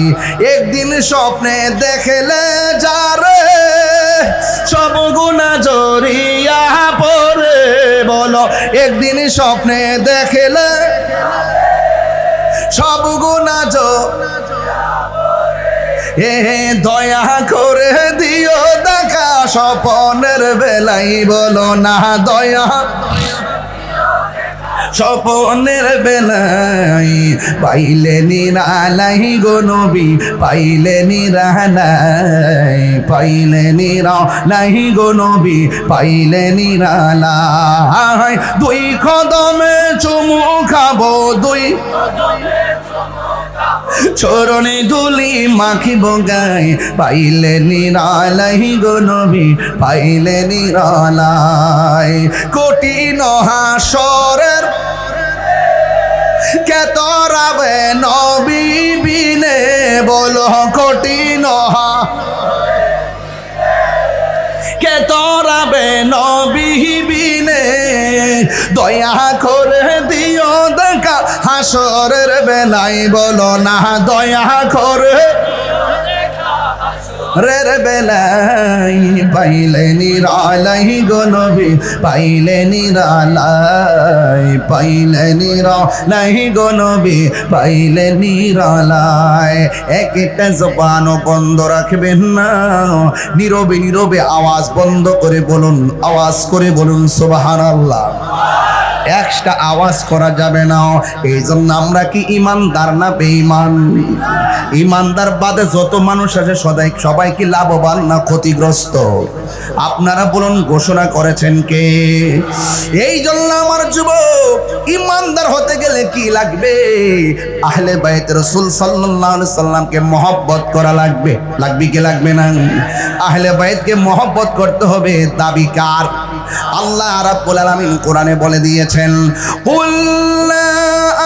একদিন স্বপ্নে দেখলে যারে সব গুনাহ জড়িয়া পড়ে, বলো একদিন স্বপ্নে দেখলে সব গুনাহ দয়া করে দিও দেখা স্বপনের বেলাই, বলো না দয়া স্বপনের বেলাই। পাইলে নিরালাই গো নবী, পাইলে নিরালাই, পাইলে নিরালাই গো নবী, পাইলে নিরালাই। দুই কদমে চুমু খাবো, দুই চরণে ধুলি মাখিব গায়, পাইলে নিরালাই গো নবী, পাইলে নিরালাই। কঠিন হাসরের কে তরাবে নবী বিনে, বলো কঠিন কে তরাবে নবী বিনে। দয়া করে দিও দেখা হাসরের বেলায়, বলো না দয়া করে রের বেলাই। পাইলে নিরালাই গো নবী, পাইলে নিরালাই, পাইলে নিরালাই গো নবী, পাইলে নিরালাই। একটা জবানও বন্ধ রাখবেন না। নীরবে নীরবে আওয়াজ বন্ধ করে বলুন, আওয়াজ করে বলুন সুবহানাল্লাহ। একটা আওয়াজ করা যাবে না। এই জন্য আমরা কি ইমানদার না বেঈমান? ইমানদার বাদে যত মানুষ আছে সবাই কি লাভবান না ক্ষতিগ্রস্ত? আপনারা বলুন, ঘোষণা করেছেন কে? এই জন্য আমার যুবক, ইমানদার হতে গেলে কি লাগবে? আহলে বাইত রাসূল সাল্লাল্লাহু আলাইহি সাল্লামকে মহব্বত করা লাগবে। লাগবে কি লাগবে না? আহলে বাইতকে মহব্বত করতে হবে। দাবি কার? আল্লাহ রাব্বুল আলামিন কোরআনে বলে দিয়েছেন, কুল লা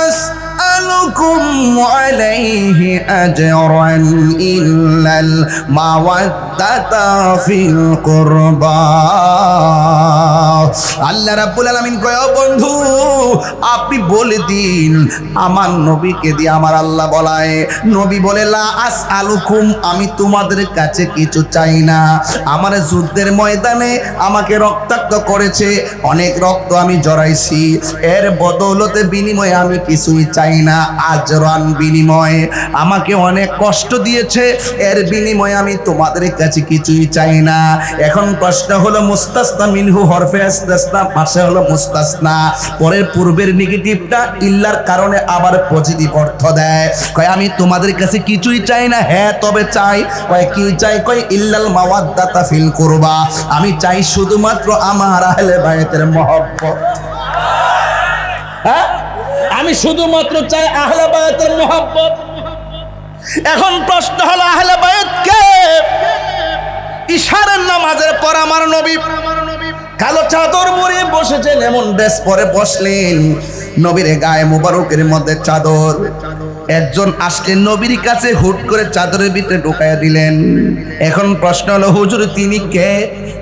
আসআলুকুম আলাইহি আজরান ইল্লাল মাওয়াদ্দাতা ফিল কুরবা। আল্লাহ রাব্বুল আলামিন কয়, ও বন্ধু আপনি বলে দিন, আমার নবীকে দিয়ে আমার আল্লাহ বলায়। নবী বলে, লা আসআলুকুম, আমি তোমাদের কাছে কিছু চাই না। আমার যুদ্ধের ময়দানে আমাকে রক্তাক্ত করেছে, অনেক রক্ত আমি জড়াইছি, এর বদৌলতে বিনিময়ে আমি কিছুই চাই না। আজরান, বিনিময়ে আমাকে অনেক কষ্ট দিয়েছে, এর বিনিময়ে আমি তোমাদের কাছে কিছুই চাই না। এখন প্রশ্ন হলো, মুস্তাসনা মিনহু হরফে ইস্তিসনা, পাশে হলো মুস্তাসনা, পরের পূর্বের নেগেটিভটা ইল্লার কারণে আবার পজিটিভ অর্থ দেয়। কয় আমি তোমাদের কাছে কিছুই চাই না। হ্যাঁ তবে চাই। কয় কি চাই? কয় ইল্লাল মাওয়াদ্দাতা ফিল কুরবা, আমি চাই শুধুমাত্র আমার আহলে বাইতের মহব্বত। হ্যাঁ, আমি শুধুমাত্র চাই আহলে বাইতের মহব্বত। এখন প্রশ্ন হলো, আহলে বাইত কে? ইশারের নামাজের পর আমার নবী কালো চাদর মুড়ে বসেছেন, এমন ড্রেস পরে বসলেন। নবীর গায়ে মুবারকের মধ্যে চাদর, একজন আসলেন নবীর কাছে, হুট করে চাদরের ভিতরে ঢুকাইয়া দিলেন। এখন প্রশ্ন হলো, হুজুর তিনি কে?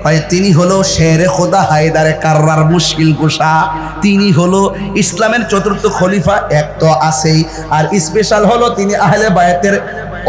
হয় তিনি হলো শেরে খোদা হায়দারে কাররার মুশকিল কুশা। তিনি হলো ইসলামের চতুর্থ খলিফা, এক তো আছেই, আর স্পেশাল হলো তিনি আহলে বায়াতের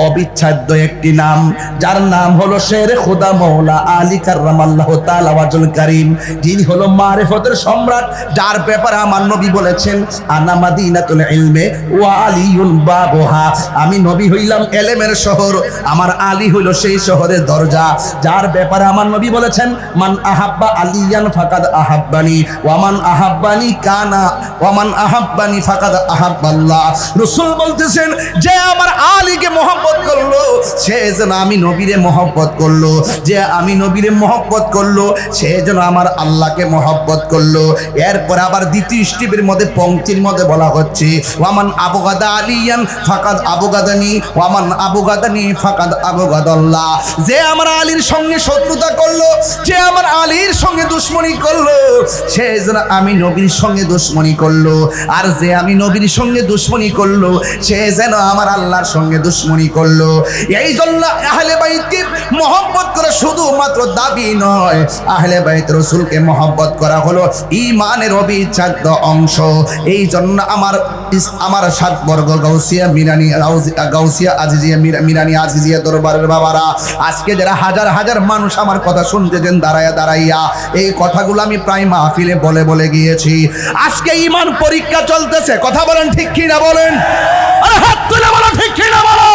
অবিচ্ছেদ্য একটি নাম, যার নাম হলো শেরে খোদা মৌলা আলী কাররামাল্লাহু তাআলা ওয়াজহুল কারীম, যিনি হলো মারিফতের সম্রাট, যার ব্যাপারে আমার নবী বলেছেন আনা মাদিনাতুল ইলমে ওয়া আলিয়ুন বাবুহা, আমি নবী হইলাম ইলমের শহর, আমার আলী হইল সেই শহরের দরজা। যার ব্যাপারে আমার নবী বলেছেন মান আহাব্বা আলিয়ান ফাকাদ আহাব্বানি ওয়া মান আহাব্বানি কানা ওয়া মান আহাব্বানি ফাকাদ আহাব্বাল্লাহ। রাসূল বলতেছেন যে আমার আলীকে মহব্বত করলো সে যেন আমি নবীরে মহব্বত করলো, যে আমি নবীরে মহব্বত করলো সে যেন আমার আল্লাহকে মহব্বত করলো। এরপর আবার দ্বিতীয় স্টেপের মধ্যে পংক্তির মধ্যে বলা হচ্ছে ওয়ামান আবগাদা আলিয়ান ফাকাদ আবগাদানি ওয়ামান আবগাদানি ফাকাদ আবগাদাল্লাহ, যে আমার আলীর সঙ্গে শত্রুতা করলো, যে আমার আলীর সঙ্গে দুশমনি করলো সে যেন আমি নবীর সঙ্গে দুশমনি করলো, আর যে আমি নবীর সঙ্গে দুশমনি করলো সে যেন আমার আল্লাহর সঙ্গে দুশমনি করলো। এই জন্য আহলে বাইতকে মহব্বত করা শুধুমাত্র দাবি নয়, আহলে বাইত রাসূলকে মহব্বত করা হলো ঈমানের অবিচ্ছেদ্য অংশ। এই জন্য আমার সাতবর্গ গাউসিয়া মিরানি গাউসিয়া আজিজিয়া মিরানি আজিজিয়া দরবারের বাবারা, আজকে যারা হাজার হাজার মানুষ আমার কথা শুনতেছেন দাঁড়াইয়া, এই কথাগুলো আমি প্রায় মাহফিলে বলে বলে গিয়েছি। আজকে ঈমান পরীক্ষা চলতেছে, কথা বলেন ঠিক কি না বলেন, আরে হাত তুলে বলো ঠিক কি না বলো।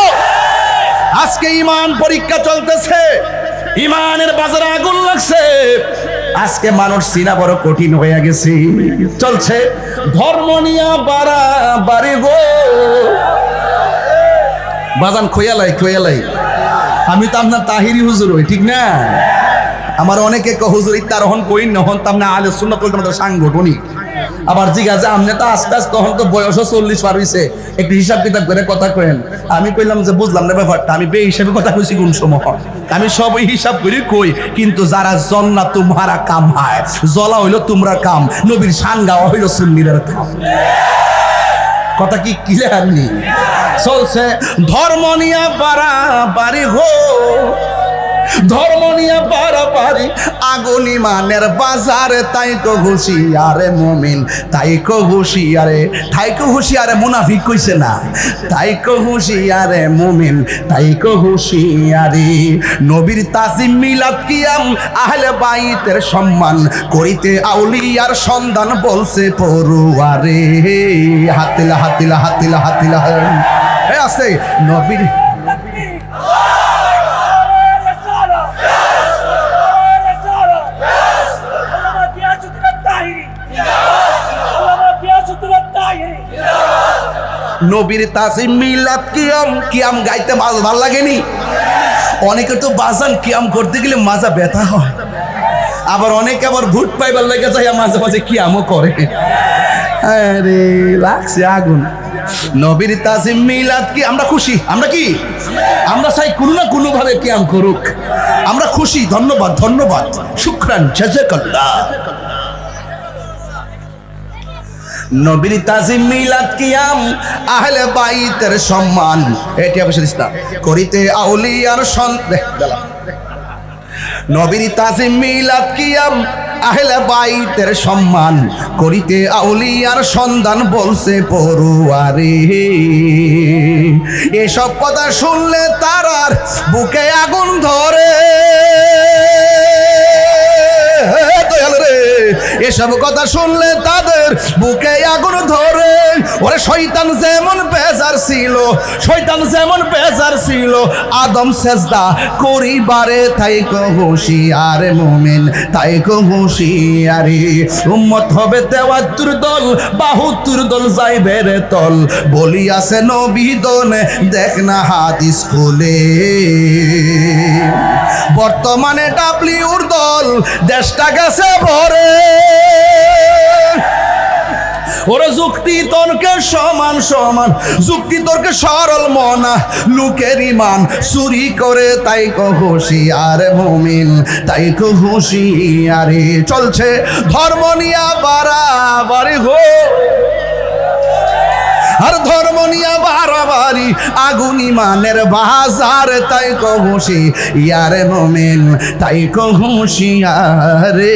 আজকে ঈমান পরীক্ষা চলতেছে, ঈমানের বাজারে আগুন লাগছে। আজকে মানুষ চিনা বড় কঠিন হয়ে গেছে। চলছে ধর্ম নিয়া বাড়াবাড়ি গো, বাজান খোয়ালাই আমি তো আপনার তাহিরি হুজুর হই, ঠিক না? আমার অনেকে হুজুর ইত্যারোহণ করি নহন তো আপনি আহলে সুন্নাত ওয়াল জামাতের সাংগঠনিক। আবার জিজ্ঞাসা আপনি তো আস্তে আস্তে তখন তো বয়সও 40 পার হইছে, একটু হিসাব কিতাব করে কথা কইেন। আমি কইলাম যে বুঝলাম না ব্যাপারটা, আমি বে হিসাবে কথা কইছি কোন সময়, আমি সব হিসাব করি কই, কিন্তু যারা জন্না তোমারা কাম হয়, জ্বলা হইলো তোমরা কাম, নবীর শান গাওয়া হইলো সুন্নিদের কাম। কথা কি ক্লিয়ার নি? চলছে ধর্ম নিয়া বাড়াবাড়ি হো, ধর্ম নিয়ে পারাপারি আগুন ইমানের বাজারে, তাই কো হুঁশিয়ারে মুমিন, তাই কো হুঁশিয়ারে, তাই কো হুঁশিয়ারে মুনাফিক কইছে না, তাই কো হুঁশিয়ারে মুমিন, তাই কো হুঁশিয়ারি। নবীর তাজিম মিলাদ কিয়াম আহলে বাইতের সম্মান করিতে আউলিয়ার সন্ধান বলছে পড়ুয়ারে। হাতিলা হাতিলা হাতিলা হাতিলা এ আছে নবীর নবীর তাজিম মিলাদ কিয়াম গাইতে ভাল লাগেনি? অনেকে তো বাজান কিয়াম করতে গেলে মাজা ব্যথা হয়, আবার অনেকে আবার ভূত পাইবার লেগে যায় মাঝে মাঝে কিয়ামও করে। আরে লাগছে আগুন। নবীর তাজিম মিলাদ কি আমরা খুশি, আমরা কি আমরা চাই কোনো না কোনো ভাবে কিয়াম করুক, আমরা খুশি। ধন্যবাদ ধন্যবাদ, শুকরান, জাযাকাল্লাহ। নবীর তাজিম মিলাদ কিয়াম আহলে বাইতের সম্মান এটি অবশ্যই ইসলাম করিতে আউলিয়ার সন্দেহ। নবীর তাজিম মিলাদ কিয়াম আহলে বাইতের সম্মান করিতে আউলিয়ার সন্ধান বলছে পড়ুয়ারে। এসব কথা শুনলে তারার বুকে আগুন ধরে, এসব কথা শুনলে তাদের বুকে আগুন ধরে। ওরে শয়তান যেমন বেজার ছিল, শয়তান যেমন বেজার ছিল আদম সেজদা করিবারে, তাই কো হুঁশিয়ারে মুমিন, তাই কো হুঁশিয়ারি। উম্মত হবে ৭৩ দল, ৭২ দল যাইবে রে তল, বলিয়াছে নবী দনে দেখ না হাদিস খুলে। বর্তমানে ডাব্লিউর দল দেশটা গেছে ভরে, ওরা যুক্তি তর্কে সমান সমান, যুক্তি তর্কে সরল মনা, লোকের ইমান চুরি করে, তাই কো হুঁশিয়ারে মুমিন, তাই কো হুঁশিয়ারে। চলছে ধর্ম নিয়া বাড়াবাড়ি গো, আর ধর্ম নিয়া বাড়াবাড়ি আগুন ইমানের বাজার, তাই কহুশি ইয়ারে মোমেন, তাই কহুশিয়ারে।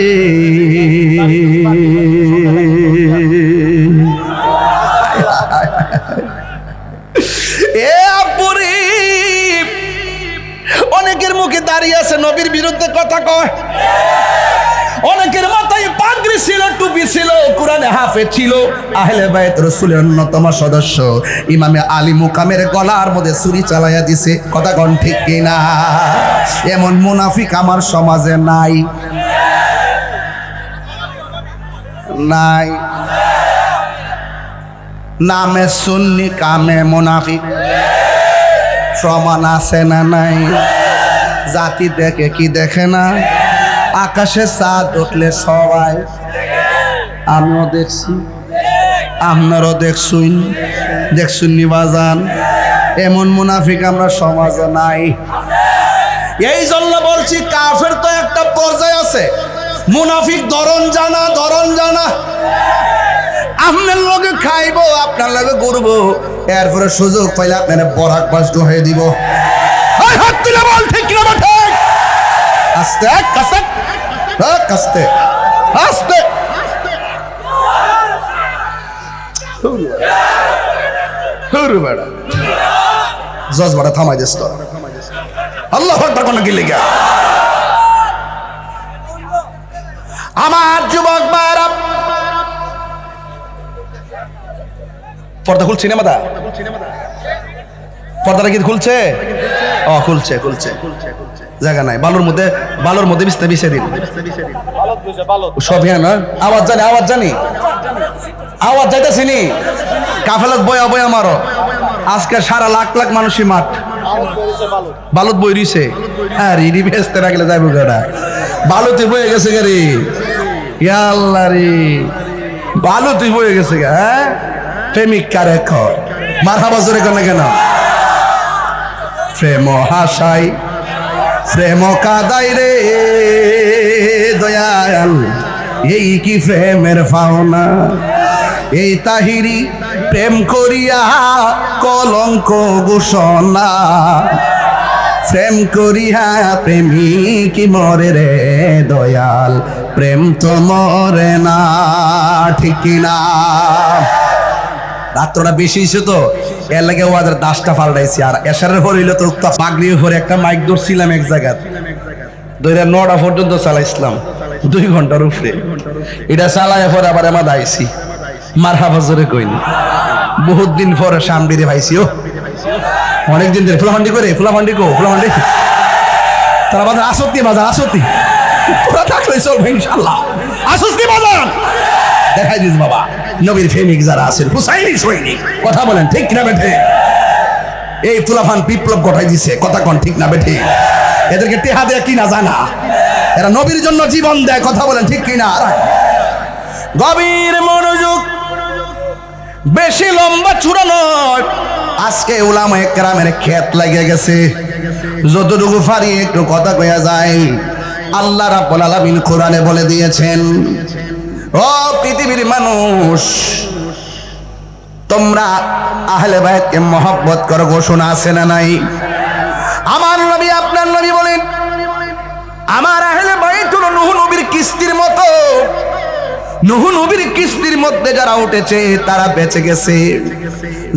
এ আপুরি, অনেকের মুখে দাঁড়িয়ে আছে নবীর বিরুদ্ধে কথা কয়, অনেকের মাথায় পাগড়ি ছিল, টুপি ছিল, কোরআনে হাফেজ ছিল, আহলে বাইত রাসূলের অন্যতম সদস্য ইমামে আলী মুকামের গলার মধ্যে ছুরি চালাইয়া দিছে। কথা কোন ঠিক কিনা? এমন মুনাফিক আমার সমাজে নাই, নাই। নামে সুন্নি কামে মুনাফিক, প্রমাণ আছে না নাই? জাতি দেখে কি দেখে না? আকাশে চাঁদ উঠলে সবাই, আমিও দেখছি, আপনারও দেখছুন, দেখছুন নিবাজান। এমন মুনাফিক আমরা সমাজে নাই। এই জন্য বলছি কাফের তো একটা পর্যায়ে আছে, মুনাফিক ধরন জানা, ধরন জানা। আপনার লগে খাইবো, আপনার লগে ঘুরবো, এরপরে সুযোগ পাইলে আপনার বরাক বাস হয়ে দিব। হাত তুলে বল ঠিক না ঠিক? আস্তে কাস্তে কাস্তে আস্তে। জজবাটা থামাই দিস তোরা। আল্লাহ আকবার কোন কি লেগা? আমার যুবক ভাইরা, পর্দা খুলছি না মাদা? পর্দাটা কি খুলছে? ও খুলছে, খুলছে। জায়গা নাই, বালুর মধ্যে, বালুর মধ্যে বিছতে বিছে দিন সব। হ্যাঁ না, আওয়াজ জানি, আওয়াজ জানি, আওয়াজ যাইতেছি নি। কাফেলাত বয়া বয়া মারো। আজকে সারা লাখ লাখ মানুষই মাঠ বালুত বই রইছে। হ্যাঁ রিডি ভেস্তে রাখলে যাইব গাড়া, বালুতে বয়ে গেছে গাড়ি। ইয়া আল্লাহ রে, বালুতে বয়ে গেছে গা। হ্যাঁ প্রেমিক কারে কয়? মারহাবা জোরে কেন কেন? প্রেম হাসাই, প্রেম কাদাই রে দয়াল, এই কি প্রেমের পাওনা? এই তাহিরি প্রেম করিয়া কলঙ্ক ঘোষণা, প্রেম করিয়া প্রেমিক মরে রে দয়াল, প্রেম তো মরে না। ঠিক কিনা? রাত্রটা বেশি হয়েছে তো, এর লাগে ওদের দাসটা পাল্টাইছি। আর এশারের পর হইলে তো পাগড়ির পরে একটা মাইক ধরছিলাম এক জায়গায়, 9টা পর্যন্ত চালাইছিলাম, 2 ঘন্টার উপরে। এটা চালায় পরে আবার আমার আইছি, মারহাবা জোরে কইনি। বহুত দিন পরে সামনে ভাইছি। ও অনেকদিন ধরে ফুলাফান্ডি করে, ফুলাফান্ডি কো, ফুলাফান্ডি তারা বাজার আসতি, বাজার আসতি পুরা থাকলে চলবে ইনশাল্লাহ। আসতি বাজার দেখাই দিস বাবা, নবীর প্রেমিক যারা আছেন, হুসাইনি সৈনিক। কথা বলেন ঠিক না বেঠে? এই ফুলাফান বিপ্লব ঘটাই দিছে। কথা কোন ঠিক না বেঠে? এদেরকে টেহা দেয়া কি না জানা, এরা নবীর জন্য জীবন দেয়। কথা বলেন ঠিক কিনা? গভীর মনোযোগ, বেশি লম্বা চূড়া নয়। আজকে উলামায়ে কেরামের ক্ষেত লাগে গেছে, যতটুকু পারি একটু কথা কয়া যায়। আল্লাহ রাব্বুল আলামিন কোরআনে বলে দিয়েছেন, ও পৃথিবীর মানুষ, তোমরা আহলে বাইতকে মহব্বত করো। ঘোষণা আছে না নাই? আমার নবী, আপনার নবী বলেন, আমার আহলে বাইত হলো নূহ নবীর কিস্তির মতো। নূহ নবীর কিস্তির মধ্যে যারা উঠেছে তারা বেঁচে গেছে,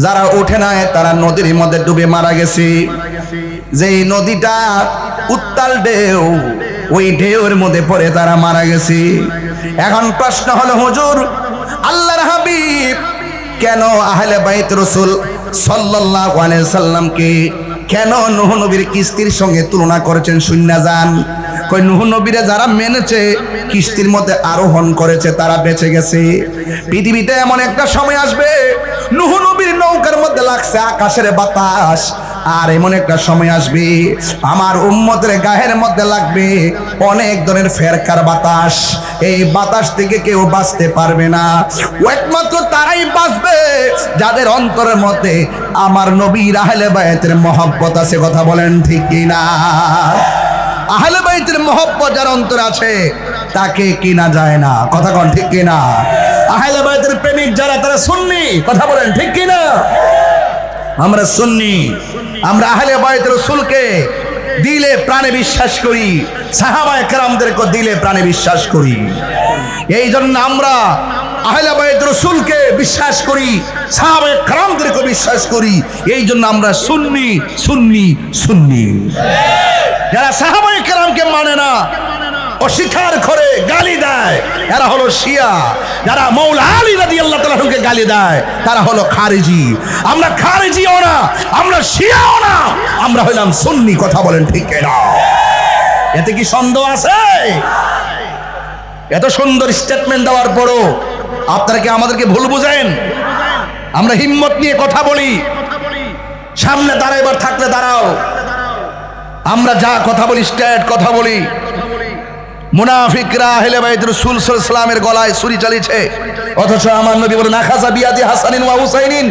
যারা উঠে নাই তারা নদীর মধ্যে ডুবে মারা গেছে। যেই নদীটা উত্তাল ঢেউ, ওই ঢেউর মধ্যে পড়ে তারা মারা গেছে। এখন প্রশ্ন হলো, হুজুর আল্লাহর হাবিব কেন আহলে বাইত রাসূল সাল্লাল্লাহু আলাইহি সাল্লামকে কেন নূহ নবীর কিস্তির সঙ্গে তুলনা করেছেন? শূন্য যান। কই নূহ নবীরে যারা মেনেছে, কিস্তির মধ্যে আরোহণ করেছে, তারা বেঁচে গেছে। পৃথিবীতে এমন একটা সময় আসবে, নূহ নবীর নৌকার মধ্যে লাগছে আকাশের বাতাস, আর এমন একটা সময় আসবে আমার উম্মতের গায়ের মধ্যে লাগবে অনেক ধরনের ফেরকার বাতাস। এই বাতাস থেকে কেউ বাঁচতে পারবে না। একমাত্র তারাই বাঁচবে যাদের অন্তরের মধ্যে আমার নবীর আহলে বাইতের মহব্বত আছে। কথা বলেন ঠিক কিনা? আহলে বাইতের মহব্বত যার অন্তর আছে তাকে কিনা যায় না। কথা কোন ঠিক কিনা? আহলে বাইতের প্রেমিক যারা তারা সুন্নি। কথা বলেন ঠিক কিনা? আমরা সুন্নি, আমরা আহলে বাইত রাসূলকে দিলে প্রাণে বিশ্বাস করি, সাহাবায়ে কেরামদেরকে দিলে প্রাণে বিশ্বাস করি। এই জন্য আমরা আহলে বাইত রাসূলকে বিশ্বাস করি, সাহাবায়ে কেরামদেরকে বিশ্বাস করি। এই জন্য আমরা সুন্নি সুন্নি সুন্নি। যারা সাহাবায়ে কেরামকে মানে না, অস্বীকার করে, গালি দেয়, এরা হলো শিয়া। যারা মৌলা আলী রাদিয়াল্লাহু তাআলা আনহুকে গালি দেয় তারা হলো খারিজি। আমরা খারিজিও না, আমরা শিয়াও না, আমরা হইলাম সুন্নি। কথা বলেন ঠিক কিনা? এতে কি সন্দেহ আছে? এত সুন্দর স্টেটমেন্ট দেওয়ার পরও আপনারা কি আমাদেরকে ভুল বুঝেন? আমরা হিম্মত নিয়ে কথা বলি, সামনে দাঁড়াইবার থাকলে দাঁড়াও। আমরা যা কথা বলি স্ট্রেট কথা বলি। মুনাফিকরা আহলে বাইত রাসূল সাল্লাল্লাহু আলাইহি ওয়াসাল্লামের গলায় ছুরি চালিয়েছে, অথচ আমার নবী বলেন আখাযা বিয়াদি হাসানিন ওয়া হুসাইনিন।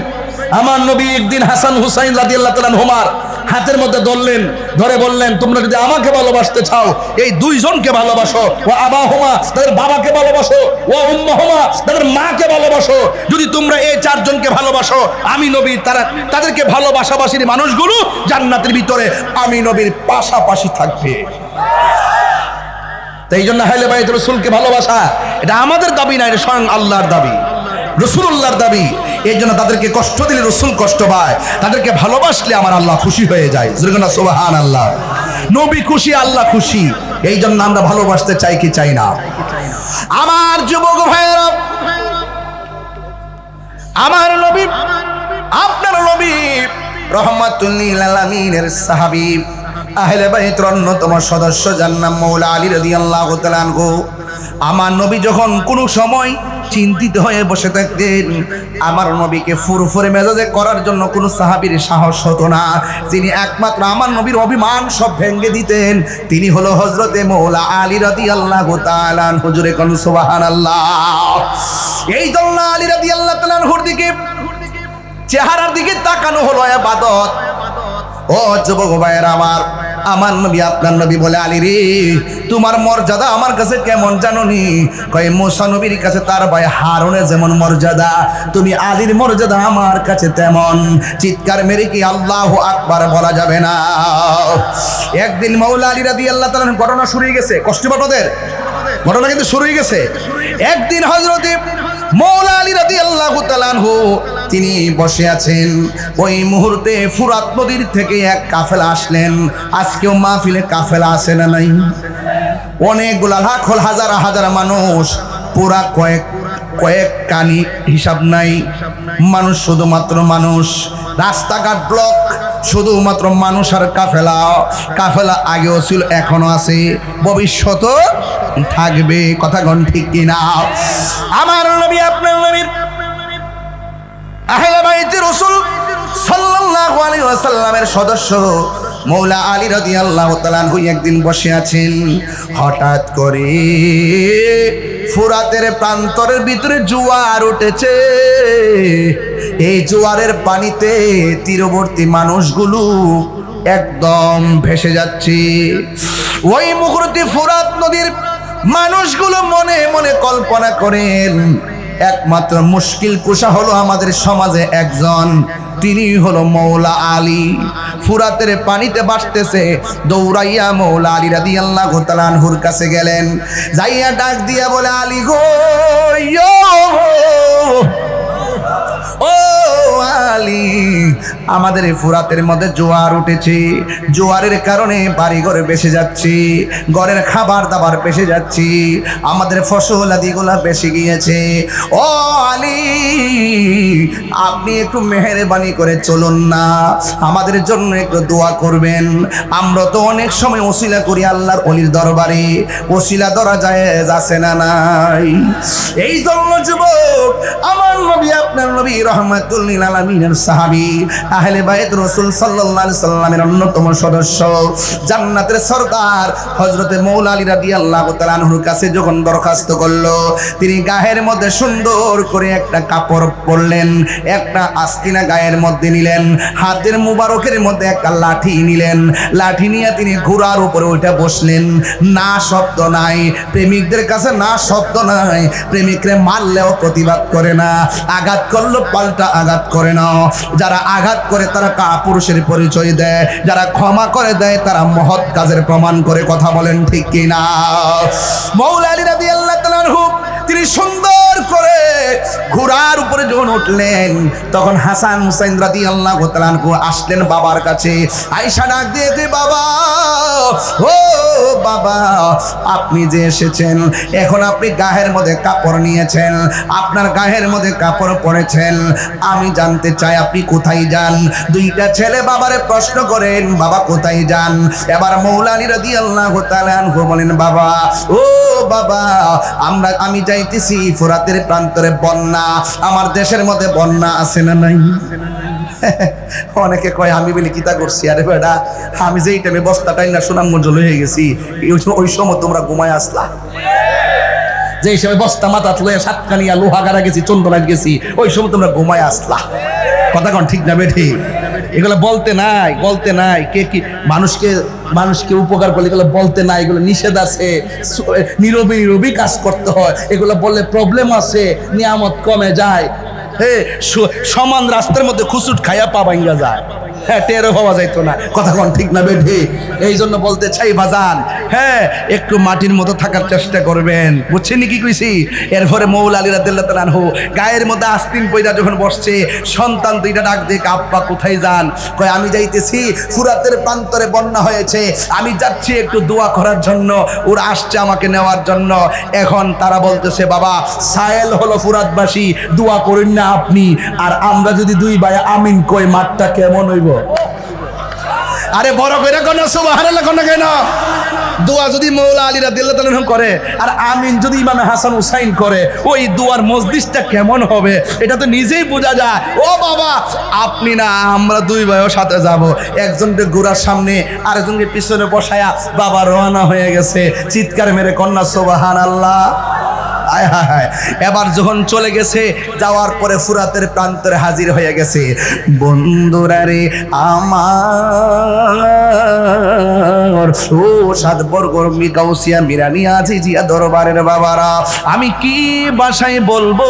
আমার নবী একদিন হাসান হুসাইন রাদিয়াল্লাহু তাআলা আনহুমার হাতের মধ্যে ধরলেন, ধরে বললেন তোমরা যদি আমাকে ভালোবাসতে চাও এই দুইজনকে ভালোবাসো, ও আবাহুমা তাদের বাবাকে ভালোবাসো, ও উম্মাহুমা তাদের মাকে ভালোবাসো। যদি তোমরা এই চারজনকে ভালোবাসো আমি নবী তাদেরকে ভালোবাসাবাসীর মানুষগুলো জান্নাতের ভিতরে আমি নবীর পাশাপাশি থাকবে। তাই জন্য আহলে বাইত রাসূলকে ভালোবাসা এটা আমাদের দাবি না, এটা স্বয়ং আল্লাহর দাবি, রাসূলুল্লাহর দাবি। এই জন্য তাদেরকে কষ্ট দিলে রাসূল কষ্ট পায়, তাদেরকে ভালোবাসলে আমার আল্লাহ খুশি হয়ে যায়। সুবহানাল্লাহ। নবী খুশি, আল্লাহ খুশি। এই জন্য আমরা ভালোবাসতে চাই কি চাই না? আমার যুবক ভাইয়েরা, আমার নবী, আপনার নবী রাহমাতুল লিল আলামিনের সাহাবী, আহলে বাইতের অন্যতম সদস্য যার নাম মৌলা আলী রাদিয়াল্লাহু তাআলা আনহু। আমার নবী যখন কোনো সময় চিন্তিত হয়ে বসে থাকতেন, আমার নবীকে ফুরফুরে মেজাজে করার জন্য কোনো সাহাবীর সাহস হতো না। যিনি একমাত্র আমার নবীর অভিমান সব ভেঙে দিতেন তিনি হলো হযরতে মৌলা আলী রাদিয়াল্লাহু তাআলা আনহু। হুজুরে কোন সুবহানাল্লাহ। এই জন্য আলী রাদিয়াল্লাহু তাআলা আনহুর দিকে, চেহারার দিকে তাকানো হলো ইবাদত। ও যুবক ভাইয়েরা আমার নবী, আপনার নবী বলে আলী রে তোমার মর্যাদা আমার কাছে কেমন জানোনি? কয় মুসা নবীর কাছে তার ভাই হারুনের যেমন মর্যাদা, তুমি আলীর মর্যাদা আমার কাছে তেমন। চিৎকার মেরে কি আল্লাহু আকবার বলা যাবে না? একদিন মৌলা আলী রাদিয়াল্লাহু তাআলা ঘটনা শুরু হয়ে গেছে, কষ্ট পাঠদের ঘটনা কিন্তু শুরু হয়ে গেছে। একদিন হযরতে মৌলা আলী রাদিয়াল্লাহু তাআলা আনহু তিনি বসে আছেন, ওই মুহূর্তে ফুরাত নদীর থেকে এক কাফেলা আসলেন। আজকেও মাহফিলে কাফেলা আসে না নাই? অনেকগুলা লাখ হাজার হাজার মানুষ, পুরা কয়েক কানি হিসাব নাই মানুষ, শুধুমাত্র মানুষ, রাস্তাঘাট ব্লক, শুধুমাত্র মানুষ আর কাফেলা। কাফেলা আগেও ছিল, এখনো আছে, ভবিষ্যতেও থাকবে। কথা কোন ঠিক কিনা? আমার নবী, আপনার নবীর আহলে বাইতের রাসূল সাল্লাল্লাহু আলাইহি ওয়াসাল্লামের সদস্য মৌলা আলী রাদিয়াল্লাহু তাআলা আনহু একদিন বসে আছেন। হঠাৎ করে ফুরাতের প্রান্তরের ভিতরে জোয়ার উঠেছে। এই জোয়ারের পানিতে তীরবর্তী মানুষগুলো একদম ভেসে যাচ্ছে। ওই মুহূর্তে ফুরাত নদীর মানুষগুলো মনে মনে কল্পনা করেন একমাত্র মুশকিল কুশা হলো আমাদের সমাজে একজন, তিনি হলো মৌলা আলী। ফুরাতের পানিতে ভাসতেছে, দৌড়াইয়া মৌলা আলী রাদিয়াল্লাহু তাআলা আনহুর কাছে গেলেন। যাইয়া ডাক দিয়া বলে আলী গো, ও আলী, আমাদের এই ফুরাতের মধ্যে জোয়ার উঠেছে। জোয়ারের কারণে বাড়িঘরে ভেসে যাচ্ছি, ঘরের খাবার দাবার ভেসে যাচ্ছি, আমাদের ফসল আদিগুলা ভেসে গিয়েছে। ও আলী, আপনি একটু মেহেরবানি করে চলুন না, আমাদের জন্য একটু দোয়া করবেন। আমরা তো অনেক সময় ওসিলা করি আল্লাহর ওলির দরবারে, ওসিলা ধরা যায় আছে না নাই? এই জন্য যুবক, আমার নবী, আপনার নবী রাহমাতুল লিল আলামিনের সাহাবী আহলে বাইত রাসূল সাল্লাল্লাহু আলাইহি সাল্লামের অন্যতম সদস্য জান্নাতের সরদার হযরতে মৌলা আলী রাদিয়াল্লাহু তাআলা আনহুর কাছে যখন দরখাস্ত করলো, তিনি গায়ের মধ্যে সুন্দর করে একটা কাপড় পরলেন, একটা আস্তিনা গায়ের মধ্যে নিলেন, হাতের মুবারকের মধ্যে একটা লাঠি নিলেন, লাঠি নিয়ে তিনি ঘোড়ার উপরে উঠে বসলেন। না শব্দ নাই, প্রেমিকদের কাছে না শব্দ নাই, প্রেমিকরে মারলেও প্রতিবাদ করে না, আঘাত করলো পাল্টা আঘাত করে না। যারা আঘাত করে তারা কাপুরুষের পরিচয় দেয়, যারা ক্ষমা করে দেয় তারা মহৎ কাজের প্রমাণ করে। কথা বলেন ঠিক কিনা? মৌলা আলী রাদিয়াল্লাহু তাআলা আনহু তিনি সুন্দর করে ঘোড়ার উপরে যখন উঠলেন, তখন হাসান হুসাইন রাদিয়াল্লাহু তাআলা আনহু আসলেন বাবার কাছে। আয়েশা ডাক দিয়ে কই, বাবা ও বাবা, আপনি যে এসেছেন, এখন আপনি গায়ের মধ্যে কাপড় নিয়েছেন, আপনার গায়ের মধ্যে কাপড় পরেছেন, আমি জানতে চাই আপনি কোথায় যান? দুইটা ছেলে বাবারে প্রশ্ন করেন, বাবা কোথায় যান? এবার মৌলা আলী রাদিয়াল্লাহু তাআলা আনহু বলেন, বাবা ও বাবা, আমি যাইতেছি ফোরাতের প্রান্তরে। বন্যা, আমার দেশের মধ্যে বন্যা আছে না নাই? অনেকে কয় আমি বলি কিতা করছি, আরে বেটা আমি যেই টাইমে বস্তাটাই না সুনামগঞ্জ হয়ে গেছি, ওই সময় তোমরা ঘুমায় আসলা। যে সময় বস্তা মাথাত লয়ে সাতকানিয়া লোহাগাড়া গেছি, চন্দনাথ গেছি, ওই সময় তোমরা ঘুমায় আসলা। কথা কোন ঠিক না বেঠি? এগুলো বলতে নাই কে কি মানুষকে উপকার করলে এগুলো বলতে নাই, এগুলো নিষেধ আছে, নীরবে কাজ করতে হয়। এগুলো বললে প্রবলেম আছে, নিয়ামত কমে যায়। সমান রাস্তার মধ্যে খুচুট খাইয়া পা ভাঙ্গা যায়, টেরও পাওয়া যাইতো না। কথা কোন ঠিক না বেঠি? এই জন্য বলতে চাই বাজান, একটু মাটির মতো থাকার চেষ্টা করবেন, বুঝছেন কি কইছি? এরপরে মৌলা আলী রাদিয়াল্লাহু তাআলা আনহু গায়ের মধ্যে আস্তিন পয়দা যখন বসছে, সন্তান দুইটা ডাক দিয়ে, আব্বা কোথায় যান? কয় আমি যাইতেছি ফুরাতের প্রান্তরে বন্যা হয়েছে, আমি যাচ্ছি একটু দোয়া করার জন্য, ওরা আসছে আমাকে নেওয়ার জন্য। এখন তারা বলতেছে, বাবা সায়েল হলো ফুরাতবাসী, দোয়া করেন না আপনি, আর আমরা যদি দুই ভাই আমিন কই মাঠটা কেমন হইব? আরে বড় কইরা কোন সুবহানাল্লাহ কোন কেন? দোয়া যদি মৌলা আলী রাদিয়াল্লাহু তাআলা করে আর আমিন যদি ইমাম হাসান হুসাইন করে, ওই দোয়ার মজলিসটা কেমন হবে এটা তো নিজেই বোঝা যায়। ও বাবা, আপনি না আমরা দুই ভাইও সাথে যাব, একজনকে ঘোড়ার সামনে আরেকজনকে পিছনে বসায়া বাবা রওনা হয়ে গেছে। চিৎকার মেরে কন্যা সুবহানাল্লাহ। এবার যখন চলে গেছে, যাওয়ার পরে ফুরাতের প্রান্তরে হাজির হয়ে গেছে। বন্ধুরা রে আমার, ও সাত বরগর্মী গাউসিয়া মিরানিয়া জিজিয়া দরবারের বাবারা, আমি কি ভাষায় বলবো?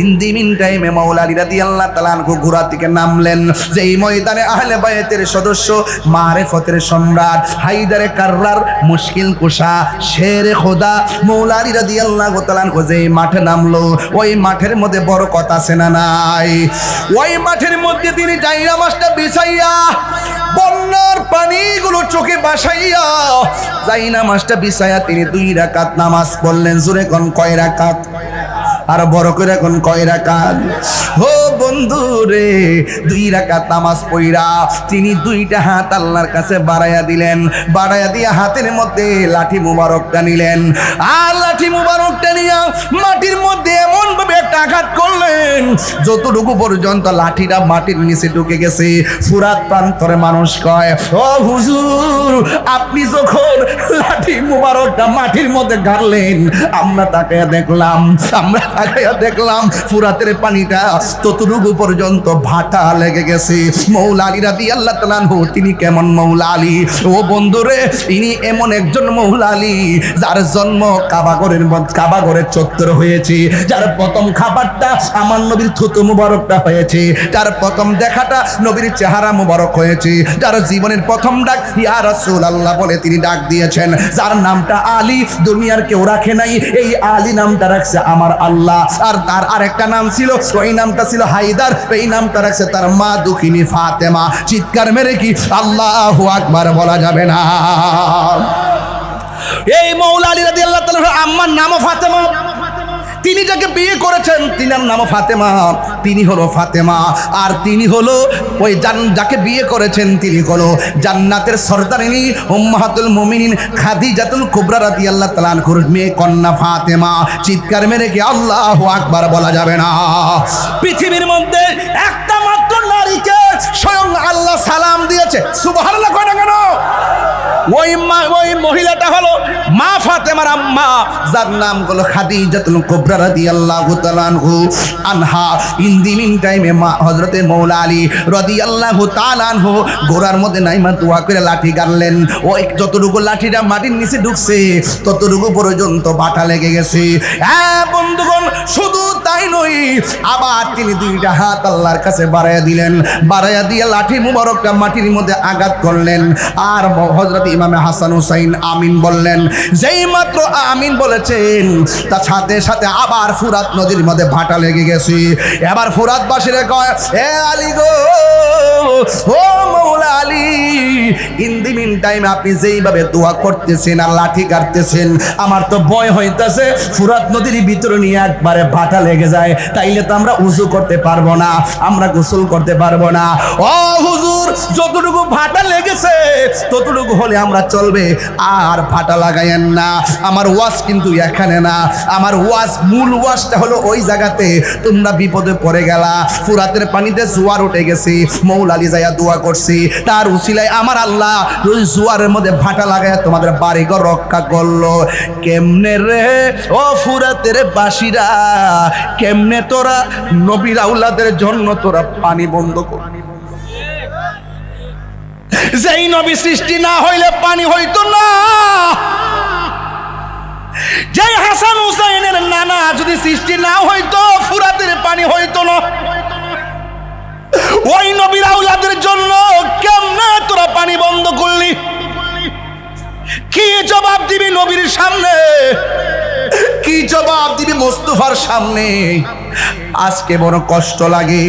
ইন দি মিন টাইমে মাওলা আলী রাদিয়াল্লাহু তাআলা আনহু ঘোড়া থেকে নামলেন। যেই ময়দানে আহলে বায়াতের সদস্য, মারিফতের সম্রাট, হায়দারে কাররার, মুশকিল কুশা, শেরে খোদা মাওলা আলী রাদিয়াল্লাহু তাআলা আনহু যেই মাঠে নামলো, ওই মাঠের মধ্যে বরকত আছে না নাই? ওই মাঠের মধ্যে তিনি জাইরা মাছটা বিছাইয়া, বন্যার পানিগুলো চোখে বাসাইয়া, জাইনা মাছটা বিছাইয়া তিনি 2 রাকাত নামাজ পড়লেন। জোরে কোন কয় রাকাত? আর বড় করে এখন কয় রাকাত? ও বন্ধু রে, 2 রাকাত নামাজ পড়া তিনি 2টা হাত আল্লাহর কাছে বাড়াইয়া দিলেন। বাড়াইয়া দিয়ে হাতের মধ্যে লাঠি মুবারকটা নিলেন, আর লাঠি মুবারকটা নিয়ে মাটির মধ্যে এমন ভাবে একটা আঘাত করলেন, যতটুকু পর্যন্ত লাঠিটা মাটির নিচে ঢুকে গেছে। ফুরাত প্রান্তরে মানুষ কয়, ও হুজুর, আপনি যখন লাঠি মুবারকটা মাটির মধ্যে গাড়লেন, আমরা তাকাইয়া দেখলাম ফুরাতের পানিটা ততটুকু পর্যন্ত ভাটা লেগে গেছে। মৌলা আলী রাদিয়াল্লাহু তাআলা আনহু তিনি কেমন মৌলা আলী? ও বন্ধুরে, ইনি এমন একজন মৌলা আলী যার জন্ম কাবাগরের চত্বর হয়েছে, যার প্রথম খাবারটা আমার নবীর থুতু মুবারকটা হয়েছে, যার প্রথম দেখাটা নবীর চেহারা মুবারক হয়েছে, যার জীবনের প্রথম ডাক ইয়া রাসূলুল্লাহ বলে তিনি ডাক দিয়েছেন, যার নামটা আলী দুনিয়ার কেউ রাখে নাই, এই আলী নামটা রাখছে আমার আল্লাহ। আর তার আরেকটা নাম ছিল, ওই নামটা ছিল হায়দার, এই নামটা রাখছে তার মা দুঃখিনী ফাতেমা। চিৎকার মেরে কি আল্লাহু আকবার বলা যাবে না? এই মৌলা আলী রাদিয়াল্লাহু তাআলা আম্মার নামও ফাতেমা, তিনি যাকে বিয়ে করেছেন তিনার নামও ফাতেমা, তিনি হলো ফাতেমা। আর তিনি হলো ওই যাকে বিয়ে করেছেন তিনি হলো জান্নাতের সরদারিনী উম্মাহাতুল মুমিনিন খাদিজাতুল কুবরা রাদিয়াল্লাহু তাআলা আনহার মেয়ে কন্যা ফাতেমা। চিৎকার মেরে কি আল্লাহু আকবার বলা যাবে না? পৃথিবীর মধ্যে একটা মাত্র নারী নবীকে স্বয়ং আল্লাহ সালাম দিয়েছে। সুবহানাল্লাহ কয় না কেন? ওই মহিলাটা হলো মা ফাতেমার আম্মা, যার নাম হলো খাদিজাতুল কুবরা রাদিয়াল্লাহু তাআলা আনহা। ইন দি মিন টাইমে মা হযরতে মৌলা আলী রাদিয়াল্লাহু তাআলা আনহু গোরার মধ্যে নাইমা দোয়া করে লাঠি গাড়লেন। ওই যতটুকু লাঠিটা মাটির নিচে ঢুকছে ততটুকু পর্যন্ত বাটা লেগে গেছে। হ্যাঁ বন্ধুগণ, শুধু তাই নয়, আবার তিনি দুইটা হাত আল্লাহর কাছে বাড়াইয়া দিলেন। বাড়াইয়া দিয়ে লাঠি মুবারকটা মাটির মধ্যে আঘাত করলেন। আর হযরত ইমামে হাসান হুসাইন আমিন বললেন। যেই মাত্র আমিন বলেছেন তার সাথে সাথে আবার ফুরাত নদীর মধ্যে ভাটা লেগে গেছে। এবার ফুরাতবাসীরা কয়, এ আলী গো, ও মৌলা Ali, in the meantime আপনি যেইভাবে দোয়া করতেছেন আর লাঠি কাটতেছেন, আমার তো ভয় হইতেছে ফুরাত নদীর ভিতরে নিয়ে একবারে ভাটা লেগে যায়, তাইলে তো আমরা উযু করতে পারবো না, আমরা গোসল করতে পারবো না। ও হুজুর, যতটুকু ভাটা লেগেছে ততটুকু হলে আমরা চলবে, আর ভাটা লাগাইয়েন না। আমার ওয়াজ কিন্তু এখানে না, আমার ওয়াজ, মূল ওয়াজটা হলো ওই জায়গাতে তোমরা বিপদে পড়ে গেলা, ফুরাতের পানিতে জোয়ার উঠে গেছে, মৌলা আলী যাইয়া দোয়া করছি, তার উসিলায় আমার আল্লাহ ওই জোয়ারের মধ্যে ভাটা লাগাইয়া তোমাদের বাড়িঘর রক্ষা করলো। কেমনে রে ও ফুরাতের বাসীরা, কেমনে তোরা নবীর আউলাদের জন্য তোরা পানি বন্ধ করবি? যেই নবী সৃষ্টি না হইলে পানি হইতো না, যেই হাসান হুসাইনের নানা যদি সৃষ্টি না হইতো ফুরাতের পানি হইতো না। ওই নবীর আউলাদের জন্য কেমনে তোরা পানি বন্ধ করলি? কি জবাব দিবি নবীর সামনে? কি জবাব দিবি মুস্তাফার সামনে? আজকে বড় কষ্ট লাগে।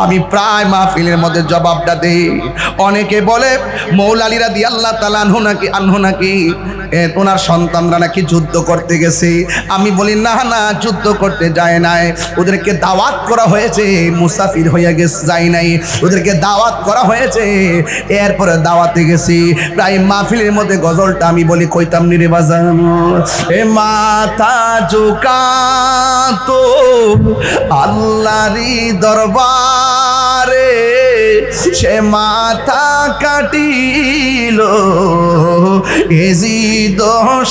আমি প্রায় মাহফিলের মধ্যে জবাবটা দেই। অনেকে বলে মৌলা আলী রাদিয়াল্লাহু তাআলা আনহু নাকি ওনার সন্তানরা নাকি যুদ্ধ করতে গেছে। আমি বলি না না, যুদ্ধ করতে যায় নাই, ওদেরকে দাওয়াত করা হয়েছে, মুসাফির হয়ে গেছে, যায় নাই, ওদেরকে দাওয়াত করা হয়েছে, এরপরে দাওয়াতে গেছি। প্রায় মাহফিলের মধ্যে গজলটা আমি বলি, কইতাম নিরে বাজান, এ মাথা ঝুকা তো আল্লাহরই দরবারে, সে মাথা কাটিল এজিদ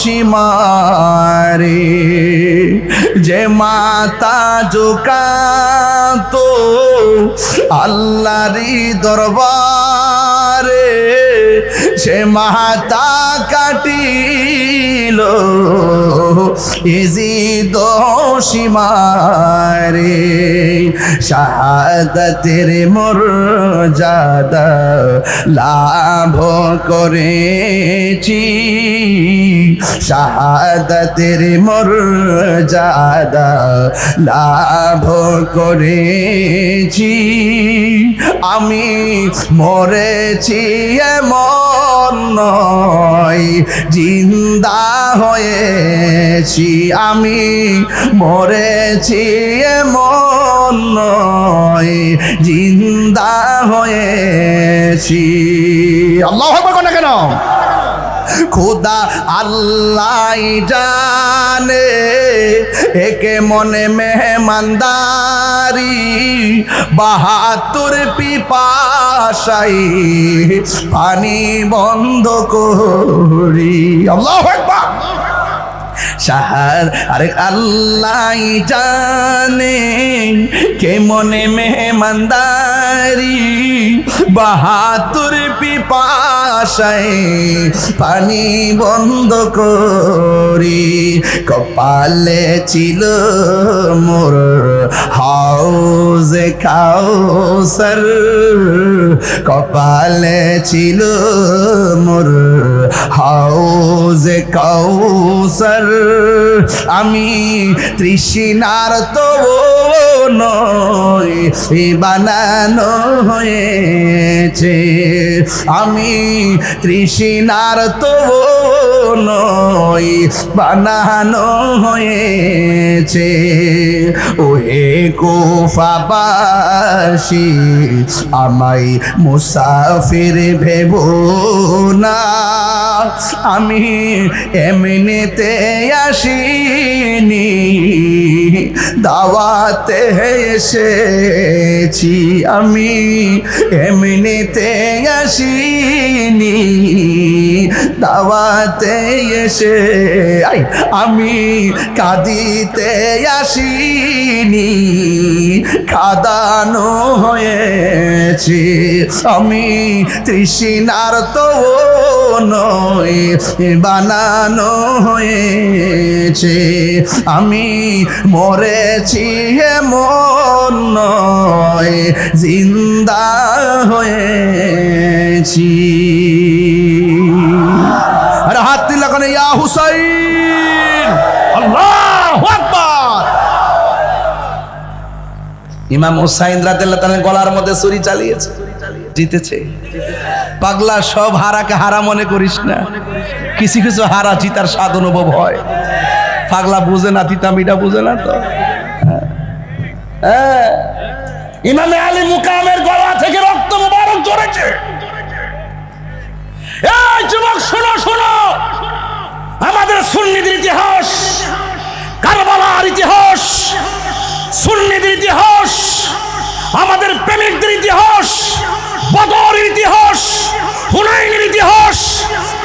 সীমারে, যে মাথা ঝুকাতো আল্লাহরই দরবারে, সে মাথা কাটিল এজিদ সীমারে। শাহাদাতের মর্যাদা লাভ করেছি, শাহাদাতের মর্যাদা লাভ করেছি, আমি মরেছি এমন নয়, জিন্দা হয়েছি, আমি মরেছি এমন নয়, জিন্দা হয়েছি। আল্লাহু আকবার না কেন? খুদা আল্লাহ জানে একে মনে মেহমানদারি, ৭২ পিপাসাই পানি বন্ধ করি। আল্লাহু আকবার। শাহার আরে আল্লাহ জানে কে মনে মেহমানদারি, ৭২ পিপাসায় পানি বন্ধ করি। কপালে ছিল মোর হাউজে কাউসার, কপালে ছিল মোর হাউজে কাউসার, আমি তৃষ্ণার তো নয় বানানো হয়েছে, আমি তৃষ্ণার তো নয় বানানো হয়েছে। ওহে কুফাবাসী আমায় মুসাফির ভেবো না, আমি এমনিতে আসিনি, দাওয়াত দাওয়াতে এসেছি আমি, এমনিতে আসিনি। দাওয়াতে এসে আমি কাঁদিতে আসিনি, কাঁদানো হয়েছে। আমি তৃষ্ণার তো নয়, বানানো হয়েছে। আমি মরেছি এমন নয়, জিন্দা হয়েছি। আরে হাত দিলা কেন? ইয়া হুসাইন, আল্লাহু আকবার। ইমাম হুসাইন রাদিয়াল্লাহু তাআলা গলার মধ্যে ছুরি চালিয়েছে, জিতেছে। পাগলা, সব হারাকে হারা মনে করিস না, কিছু কিছু হারা জিতার স্বাদ অনুভব হয়। পাগলা বুঝে না, তিতামিটা বুঝে না তো। ইমামে আলী মুকামের গলা থেকে রক্ত মুবারক ঝরেছে। এই যুবক শোনো শোনো, আমাদের সুন্নিদের ইতিহাস, কারবালার ইতিহাস, সুন্নিদের ইতিহাস, আমাদের প্রেমিকদের ইতিহাস, বদরের ইতিহাস, হুনাইনের ইতিহাস,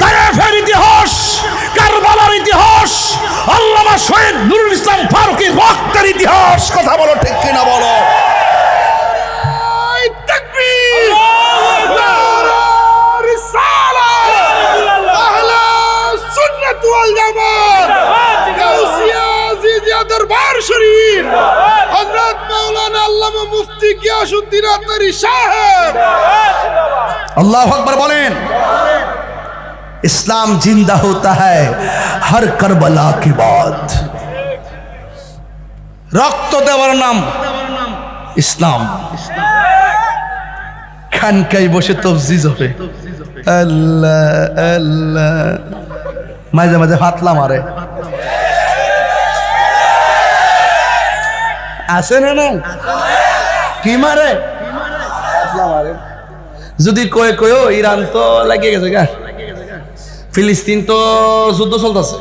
তায়েফের ইতিহাস, কারবালার ইতিহাস, আল্লামা শহীদ নুরুল ইসলাম ফারুকী রক্তের ইতিহাস। কথা বলো, ঠিক কিনা বলো? দরবার শরীফ হযরত মাওলানা আল্লামা মুফতি গিয়াসউদ্দিন আতহারী সাহেব। আল্লাহু আকবার বলেন। इस्लाम जिंदा होता है हर करबला के बाद। रक्त देवर नाम इस्लाम। खानकाई बसे तफजिज হবে আল্লাহ আল্লাহ, মাঝে মাঝে ফাতলা মারে, আছে না না? কি মারে? ফাতলা মারে। যদি কয়ে কয়ে ইরান তো লাগিয়ে গেছে গা, ফিলিস্তিন তো যুদ্ধ চলতেছে,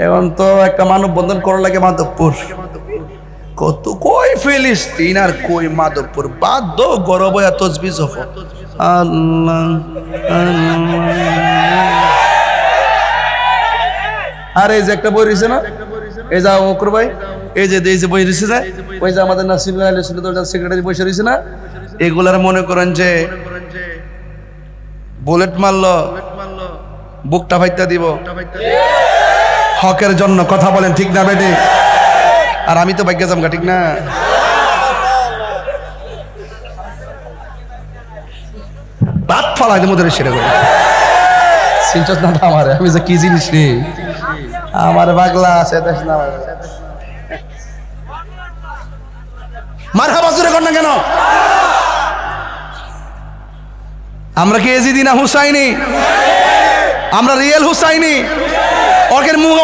এখন তো একটা মানববন্ধন করা লাগে মাধবপুর। কত কই ফিলিস্তিন আর কই মাধবপুর, বাধ্য গরব হয়ে তসবিহ জপ। আল্লাহ আর এই যে একটা বই রয়েছে না, এই যে বকর ভাই, এই যে বই রয়েছে না, ওই যে আমাদের নাসিম সেক্রেটারি বসে রয়েছে না, এগুলার মনে করেন যে বুলেট মারলো বুকটা ফাইটা দিব হকের জন্য। কথা বলেন ঠিক না বেটে? আর আমি তো ভাগ্য জামগা, ঠিক না? বাদ ফালাই দেবো তোর সেটা করে সিনচাস না আমার, আমি যে কি জিনিস রে, আমার পাগলা আছে দেখ না। মারহাবা জোরে কর না কেন? আমরা কি এজিদি না হুসাইনি? আমরা রিয়েল হুসাইনি।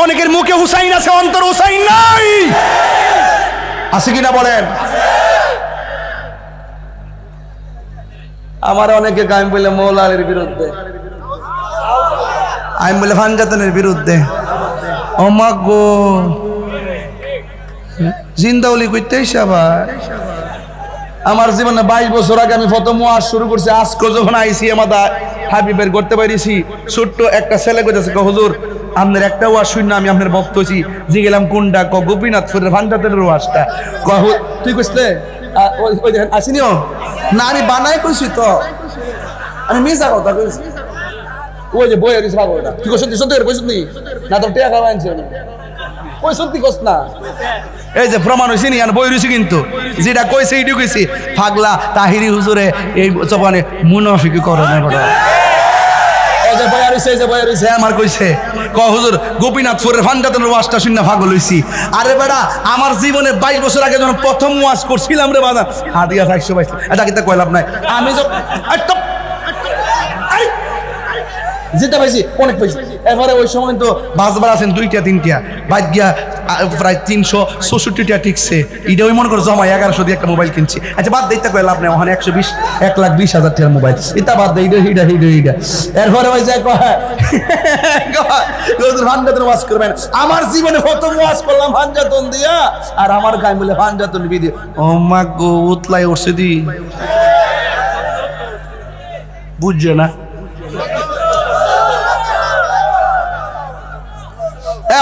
অনেকের মুখে হুসাইন আছে, অন্তর হুসাইন নাই। আছে কিনা বলেন? আমার অনেকে গাইম বলে মৌলা আলীর বিরুদ্ধে, আমি বলে ফানজাতনের বিরুদ্ধে। ও মা গো, জিন্দাউলি করতে আবার আমার জীবনে 22 বছর আগে আমি প্রথম ওয়াজ শুরু করছি। আজকে যখন আইসি আমাদের হাবিবের করতে পারিছি, ছোট্ট একটা ছেলে কইতেছে, হুজুর আপনার একটা ওয়াজ শুনে আমি আপনার ভক্ত হইছি। জি গেলাম কোনটা? গোপীনাথপুরের ভান্ডাতের ওয়াজটা। তুই কইসলে ওই দেখেন আসিনিও না, আমি বানাই কইছি তো, আমি মিছা কথা কইছি। ওই যে বই আরিস পাগলটা, তুই সত্যি সত্যি কইছিস নি? না তোর টেকা খাওয়া আনছে ওই সত্যি কস না। এই যে প্রমাণ হয়েছে নি, বই রয়েছে কিন্তু, যেটা কইছে এইটু কইছি। পাগলা তাহিরি হুজুরে এই জবানে মুনাফিকি করে না বড়। এই যে বই আরিস, এই যে বই আরিস আমার কইছে, হুজুর গোপীনাথপুরের ফান্ডাতের ওয়াজটা শুনে পাগল হইছি। আরে বেটা, আমার জীবনে 22 বছর আগে যখন প্রথম ওয়াজ করছিলাম রে বাবা, হাতিয়া 122 এটা কিন্তু কইলাম নাই। আমি যেতে পাইছি অনেক পাইছি। এরপরে ওই সময় তো বাসবার আছেন 2টা 3টা বাদ গিয়া প্রায় 364টা টিকছে। এটা ওই মনে করো জমা 1100 দিয়ে একটা মোবাইল কিনছি। আচ্ছা বাদ দিতে কই লাভ নেই, ওখানে 1,20,000 টাকার মোবাইল, এটা বাদ দেই। এটা এরপরে ওই যে ভাঞ্জাতন ওয়াজ করবেন। আমার জীবনে প্রথম ওয়াজ করলাম ভাঞ্জাতন দিয়া, আর আমার গায়ে বলে ভাঞ্জাতন বিধি। ও মা গো, উতলাই উঠছে দি, বুঝছে না?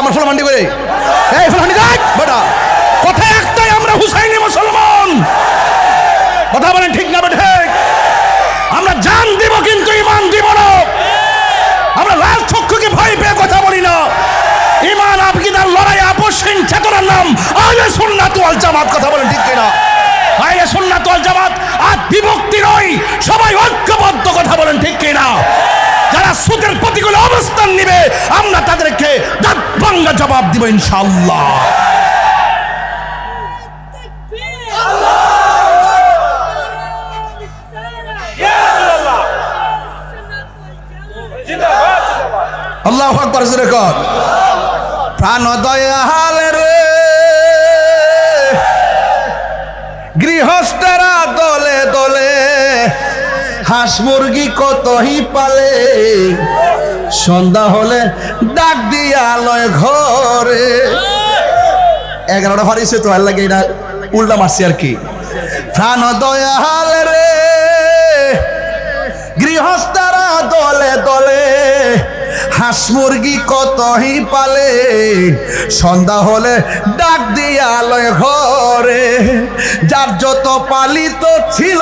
আমার ফলমান্ডি করে এই ফলমান্ডি দেখ বেটা, কথা একটাই, আমরা হুসাইনি মুসলমান। কথা বলেন ঠিক না বেটা? আমরা জান দিব কিন্তু ইমান দিব না। আমরা লাল চক্ষুকে ভয় পেয়ে কথা বলি না। ইমান আকিদার লড়াই আপসহীন চেতনার নাম আহলে সুন্নাত ওয়াল জামাত। কথা বলেন ঠিক কিনা? আহলে সুন্নাত ওয়াল জামাত আর বিভক্তি নয়, সবাই ঐক্যবদ্ধ। কথা বলেন ঠিক কিনা? যারা সুদের প্রতিকূল অবস্থান নিবে আমরা তাদেরকে দাঁত ভাঙা জবাব দিব ইনশাআল্লাহ। আল্লাহু আকবার জোরে কর। প্রাণ দয়াল রে গৃহস্থরা দলে দলে, হাঁস মুরগি কতই পালে, সন্ধ্যা হলে ডাক দিয়া লয় ঘরে। 11টা ফারিছে তো, লাগে এটা উল্টা মারছি আর কি। প্রাণ দয়াল রে গৃহস্থরা দলে দলে, হাঁস মুরগি কতই পালে, সন্ধ্যা হলে ডাক দিয়া লয় ঘরে। যার যত পালিত ছিল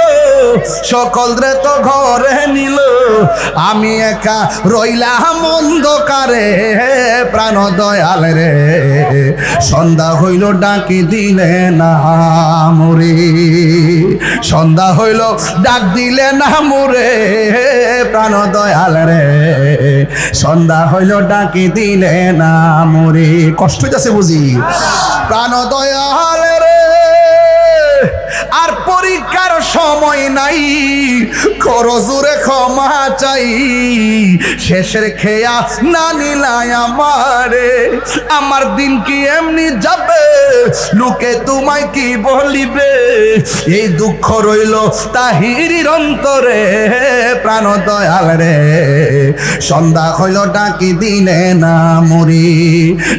সকলরে তো ঘরে নিল, আমি একা রইলাম অন্ধকারে। প্রাণ দয়াল রে সন্ধ্যা হইল ডাকি দিলে না মোরে, সন্ধ্যা হইল ডাক দিলে না মোরে। প্রাণ দয়াল রে সন্ধ্যা হইল ডাকি দিলে না মোরে। কষ্ট হইতাছে বুঝি? প্রাণ দয়াল রে আর পরীক্ষার সময় নাই, করো জোরে ক্ষমা চাই। শেষের খেয়া না নিলাই আমারে, আমার দিন কি এমনি যাবে, লোকে তোমায় কি বলিবে। এই দুঃখ রইল তাহিরির অন্তরে। প্রাণ দয়াল রে সন্ধ্যা হইল ডাকি দিলে না মুরি,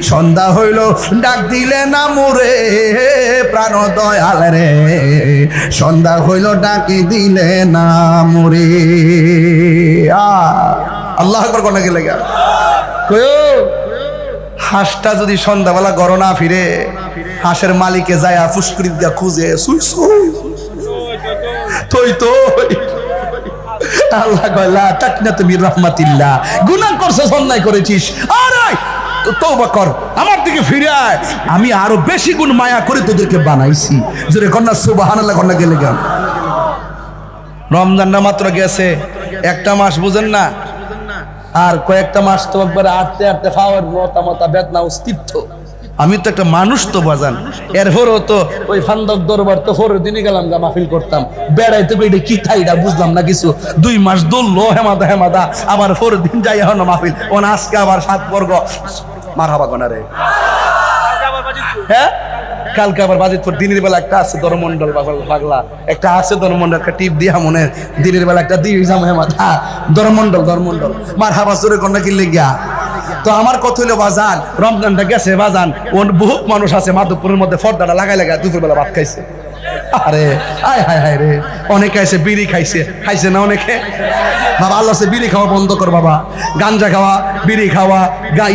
সন্ধ্যা হইল ডাক দিলে না মুরে। প্রাণ দয়াল রে সন্ধ্যা হইল ডাকি দিলে না মুরি। আল্লাহ আকবার কোন লাগে লাগা কয়ো। হাঁসটা যদি সন্ধ্যাবেলা গড় না ফিরে, হাঁসের মালিকে যায় ফুসকুড়ি দিয়া খুঁজে, সুই সুই তুই তো আল্লাহ কয়লা তাকনা তুমি রহমাতিল্লাহ, গুনাহ করছিস, অন্যায় করেছিস, আরে তওবা কর, আমার দিকে ফিরে আয়, আমি আরো বেশি গুণ মায়া করে তোদেরকে বানাইছি। জোরে কন্যা সুবহানাল্লাহ কন্যা গেলে গান। রমজানটা মাত্র গেছে, একটা মাস বুঝেন না, আর কয়েকটা মাস তো একবার আটতে আটতে খাওয়ার মতা বেদনা অস্তিত্ব। আমি তো একটা মানুষ তো বাজান। এরপরও তো ওই ফান্দক দরবার তো পরের দিনই গেলাম গা মাহফিল করতাম, বেড়াইতে এটা কি থাইটা বুঝলাম না কিছু। 2 মাস দৌড়লো হেমাদা হেমাদা, আবার পরের দিন যাই এখন মাহফিল। ও আজকে আবার 7 বর্গ মারহাবা গনারে। হ্যাঁ কালকে আবার বাজিতপুর দিনের বেলা একটা আছে ধর্মমন্ডল পাগলা, একটা আছে ধর্মমন্ডল, একটা টিপ দিয়া মনে দিনের বেলা একটা দিয়ে যাম হেমাদা ধর্মমন্ডল মারহাবা জোরে কন্যা কিনলে গিয়া। তো আমার কথা হইলো বাজান, রমজানটা গেছে বাজান, ওর বহুত মানুষ আছে মাধবপুরের মধ্যে পর্দাটা লাগাই লাগাই দুপুরবেলা ভাত খাইছে। আরে আয় হায় হায় রে, অনেকে আছে বিড়ি খাইছে না অনেকে। বাবা আল্লাহ সে বিড়ি খাওয়া বন্ধ কর বাবা, গাঞ্জা খাওয়া, বিড়ি খাওয়া,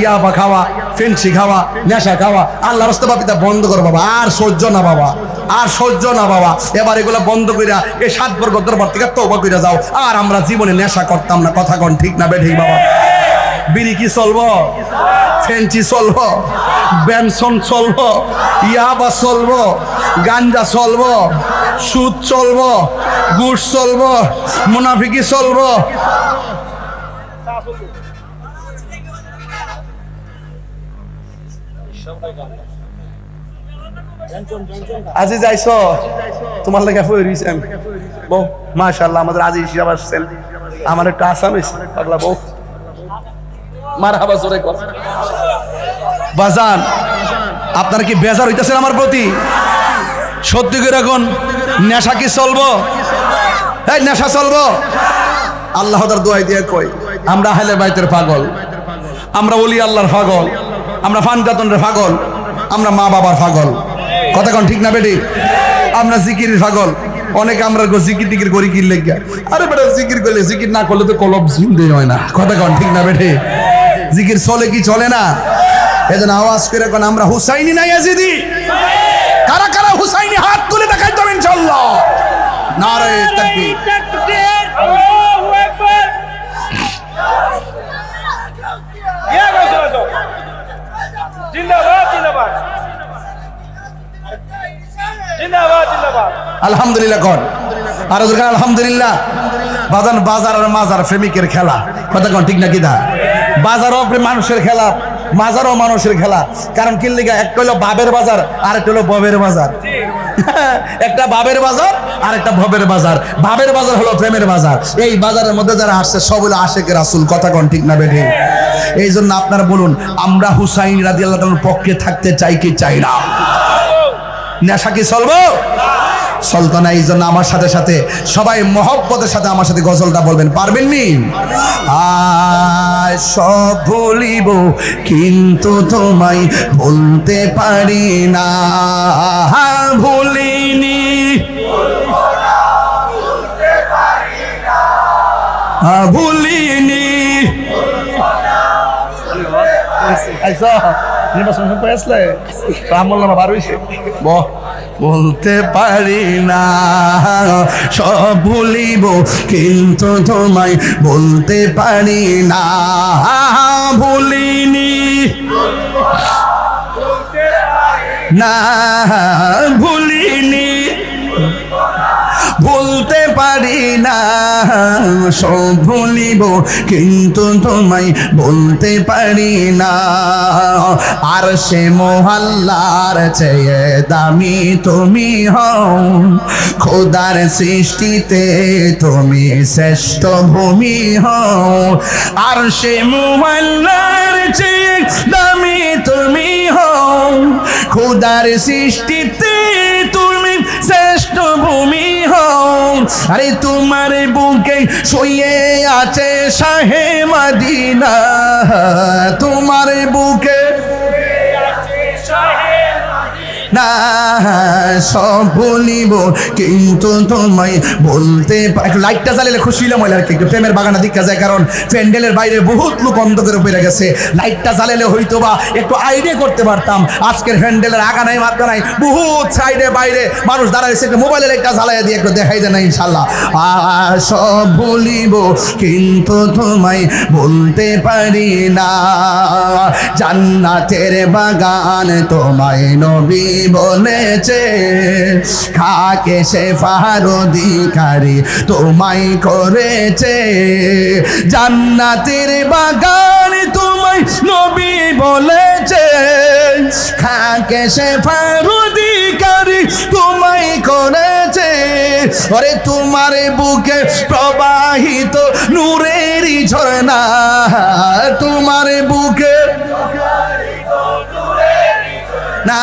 ইয়াবা খাওয়া, ফেন্সি খাওয়া, নেশা খাওয়া, আল্লাহ রাস্তা বাপিতা বন্ধ কর বাবা। আর সহ্য না বাবা, আর সহ্য না বাবা। এবার এগুলো বন্ধ কইরা এই 7 বর্গ দরবার থেকে তওবা কইরা যাও। আর আমরা জীবনে নেশা করতাম না, কথা কোন ঠিক না বেঠিক বাবা? বিড়ি কি চলবো, ফেন্সি চলবো, বেনসন চলবো, ইয়াবা চলবো, গাঞ্জা চলবো, সুদ চলবো, ঘুষ চলবো, মুনাফিকি চলবো। আজি যাইছ তোমার লাগে ফইরিছেন বউ, মাশাআল্লাহ আমাদের আজি হিসাব আসছেন, আমার একটা আসাম হইছে পাগলা বউ। মারহাবা জোরে কর। বাজান আপনারা কি বেজার হইতেছেন আমার প্রতি? সত্যি করে এখন নেশা কি চলবো? এই নেশা চলবো? আল্লাহ তার দোয়াই দিয়ে কই আমরা আহলে বাইতের পাগল, আমরা ওলি আল্লাহর পাগল, আমরা ফানকাতনের পাগল, আমরা মা বাবার পাগল। কথা কোন ঠিক না বেটি? আমরা জিকিরের পাগল। অনেকে আমরা জিকির টিকির করি কি লেগে, আরে বেটা জিকির করলে, জিকির না করলে তো কলব জিন্দে হয় না। কথা কোন ঠিক না বেটি? জিকির চলে কি চলে না? এজন্য আওয়াজ করে কোন আমরা হুসাইনি না ইয়াজিদি? কারা কারা হুসাইনি হাত তুলে দেখাই তো ইনশাআল্লাহ। নারে তাকবীর। আল্লাহু আকবার। ইয়া রাসূলুল্লাহ জিন্দাবাদ জিন্দাবাদ জিন্দাবাদ জিন্দাবাদ। আলহামদুলিল্লাহ কোন আর ওদের আলহামদুলিল্লাহ। বাজান বাজার আর মাজার প্রেমিকের খেলা। কথা কোন ঠিক না কি দা? বাজারও মানুষের খেলা, মাজারও মানুষের খেলা। কারণ কি লিগা? একটা হলো বাবের বাজার আর একটা হলো ববের বাজার। একটা বাবের বাজার আর একটা ভবের বাজার। বাবের বাজার হলো প্রেমের বাজার। এই বাজারের মধ্যে যারা আসছে সব হলো আশেকের রাসূল। কথা কোন ঠিক না বেঠিক? এই জন্য আপনারা বলুন আমরা হুসাইন রাদিয়াল্লাহু তাআলার পক্ষে থাকতে চাই কি চাই না? নেশা কি চলবো? চলতো না। এই জন্য আমার সাথে সাথে সবাই মহব্বতের সাথে আমার সাথে গজলটা বলবেন, পারবেন নি? আয় সব ভুলিব কিন্তু তোমায় বলতে পারি না, ভুলিনি ভুলিনি। নির্বাচন হয়ে আসলে আমল বার হয়েছে বলতে পারি না, সব ভুলিব কিন্তু তোমায় বলতে পারি না, ভুলিনি না ভুলিনি, বলতে পারি না, সব ভুলিব কিন্তু তোমায় বলতে পারি না। আর সে মহল্লার চেয়ে দামি তুমি হও, খোদার সৃষ্টিতে তুমি শ্রেষ্ঠ ভূমি হও। আর সে মহল্লার চেয়ে দামি তুমি হও, খোদার সৃষ্টিতে তুমি শ্রেষ্ঠ ভূমি হও। আরে তোমার বুকে শুয়ে আছে শাহে মদিনা, তোমার বুকে না সব বলিব কিন্তু তোমায় বলতে। লাইটটা জ্বালালে খুশি হইলাম আর কি, একটু প্রেমের বাগানে দেখা যায়, কারণ প্যান্ডেলের বাইরে বহুত লোক অন্ধকারে পড়ে গেছে। লাইটটা জ্বালালে হয়তো বা একটু আইডিয়া করতে পারতাম আজকের প্যান্ডেলের আগা নাই মাত্রা নাই, বহুত সাইডে বাইরে মানুষ দাঁড়াইছে, একটু মোবাইলে লাইটটা জ্বালাই দিয়ে একটু দেখাই দেয় না ইনশাল্লাহ। সব বলিব কিন্তু তোমায় বলতে পারি না, জান্নাতের বাগান তোমায় নবী বলেছে, খাকে সে ফার অধিকারী তোমায় করেছে। জান্নাতের বাগান তোমায় নবী বলেছে, খাকে সে ফার অধিকারী তোমায় করেছে। ওরে তোমার বুকে প্রবাহিত নূরেরই ঝর্ণা, তোমার বুকে না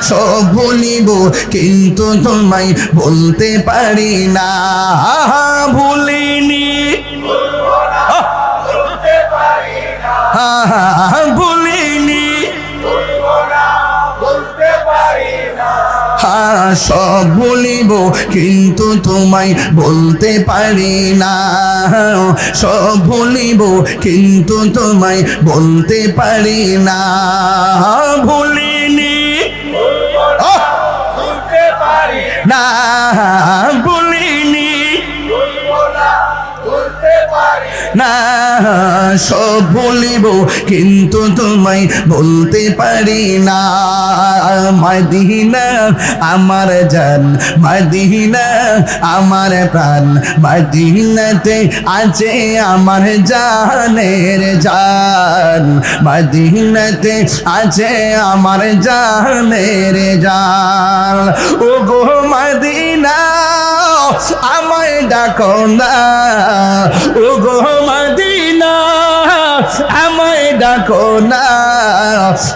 সব ভুলিব কিন্তু তোমায় বলতে পারি না, ভুলিনি ভুলিনি সব বলিব কিন্তু তোমায় বলতে পারি না, সব বলিব কিন্তু তোমায় বলতে পারি না, ভুলিনি না ভুলিনি না সব বলিব কিন্তু তোমায় বলতে পারি না। মদিনা আমার জান, মদিনা আমার প্রাণ, মদিনাতে আছে আমার জানের জান, মদিনাতে আছে আমার জানের জান। ও গো মদিনা আমায় ডাকো না, ও গো মদিনা আমায় ডাকো না,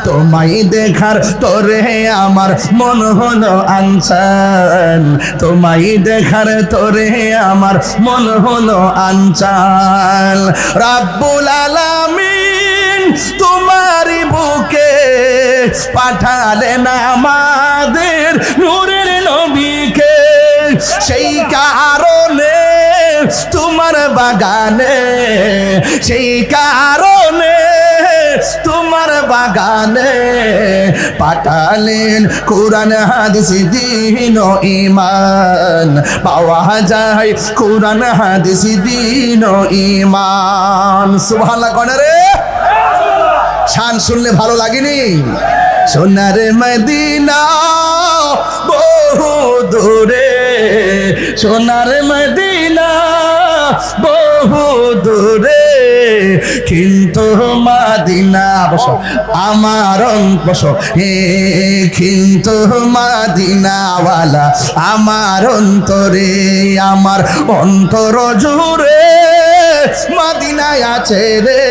তোমায় দেখার তোরে আমার মন হলো আনসান, তোমায় দেখার তোরে আমার মন হলো আনসান। রাব্বুল আলামিন তোমারই বুকে পাঠালেন আমাদের নূরের নবীকে, সেই কারণে তোমার বাগানে, সেই কারণে তোমার বাগানে পাঠালেন কোরআন হাদিস দ্বীন ও ঈমান, পাওয়া যায় কোরআন হাদিস দ্বীন ও ঈমান। সুবহানাল্লাহ কোনে রে, শান শুনলে ভালো লাগেনি? সোনার মদিনা বহু দূরে, সোনার মদিনা বহু দূরে, কিন্তু মদিনা বসো আমার বসো হে, কিন্তু মদিনাওয়ালা আমার অন্তরে, আমার অন্তর জুড়ে মদিনায় আছে রে,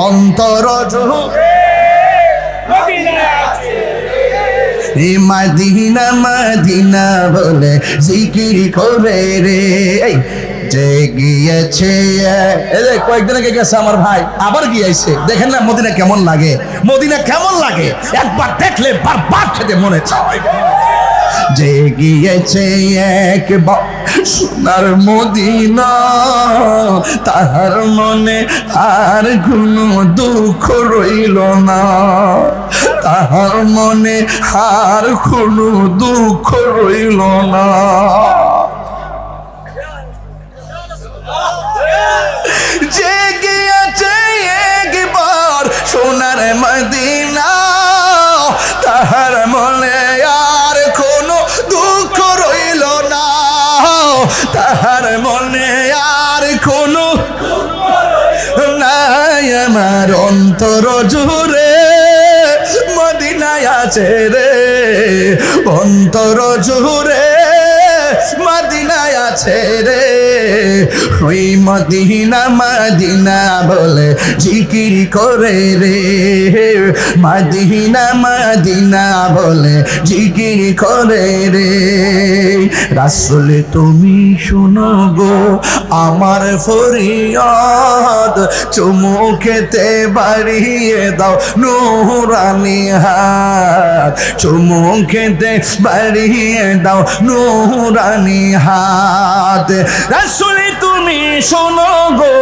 অন্তর জুড়ে মদিনা মদিনা বলে জিকির করে রে। যে গিয়েছে কয়েকদিন আগে গেছে আমার ভাই, আবার গিয়েছে, দেখেন না মদিনা কেমন লাগে, মদিনা কেমন লাগে, একবার দেখলে বারবার খেতে মনে চায়। যে গিয়েছে একবার সোনার মদিনা, তাহার মনে আর কোনো দুঃখ রইল না, তাহার মনে আর কোনো দুঃখ রইল না। যে গিয়েছে একবার সোনার মদিনা, তাহার মনে আর কোনো দুঃখ রইল না, তাহার মনে আর কোনো নাই, আমার অন্তর জুড়ে মদিনায় আছে রে, অন্তর জুড়ে মদিনায় আছে রে। ওই মদিনা মদিনা বলে জিকির করে রে, মদিনা মদিনা বলে জিকির করে রে। রাসূল তুমি শুনো গো আমার ফরিয়াদ, চুমু খেতে বাড়িয়ে দাও নূরানি হাত, চুমু খেতে বাড়িয়ে দাও নূরানি হাত। রাসূল তুমি শোনো গো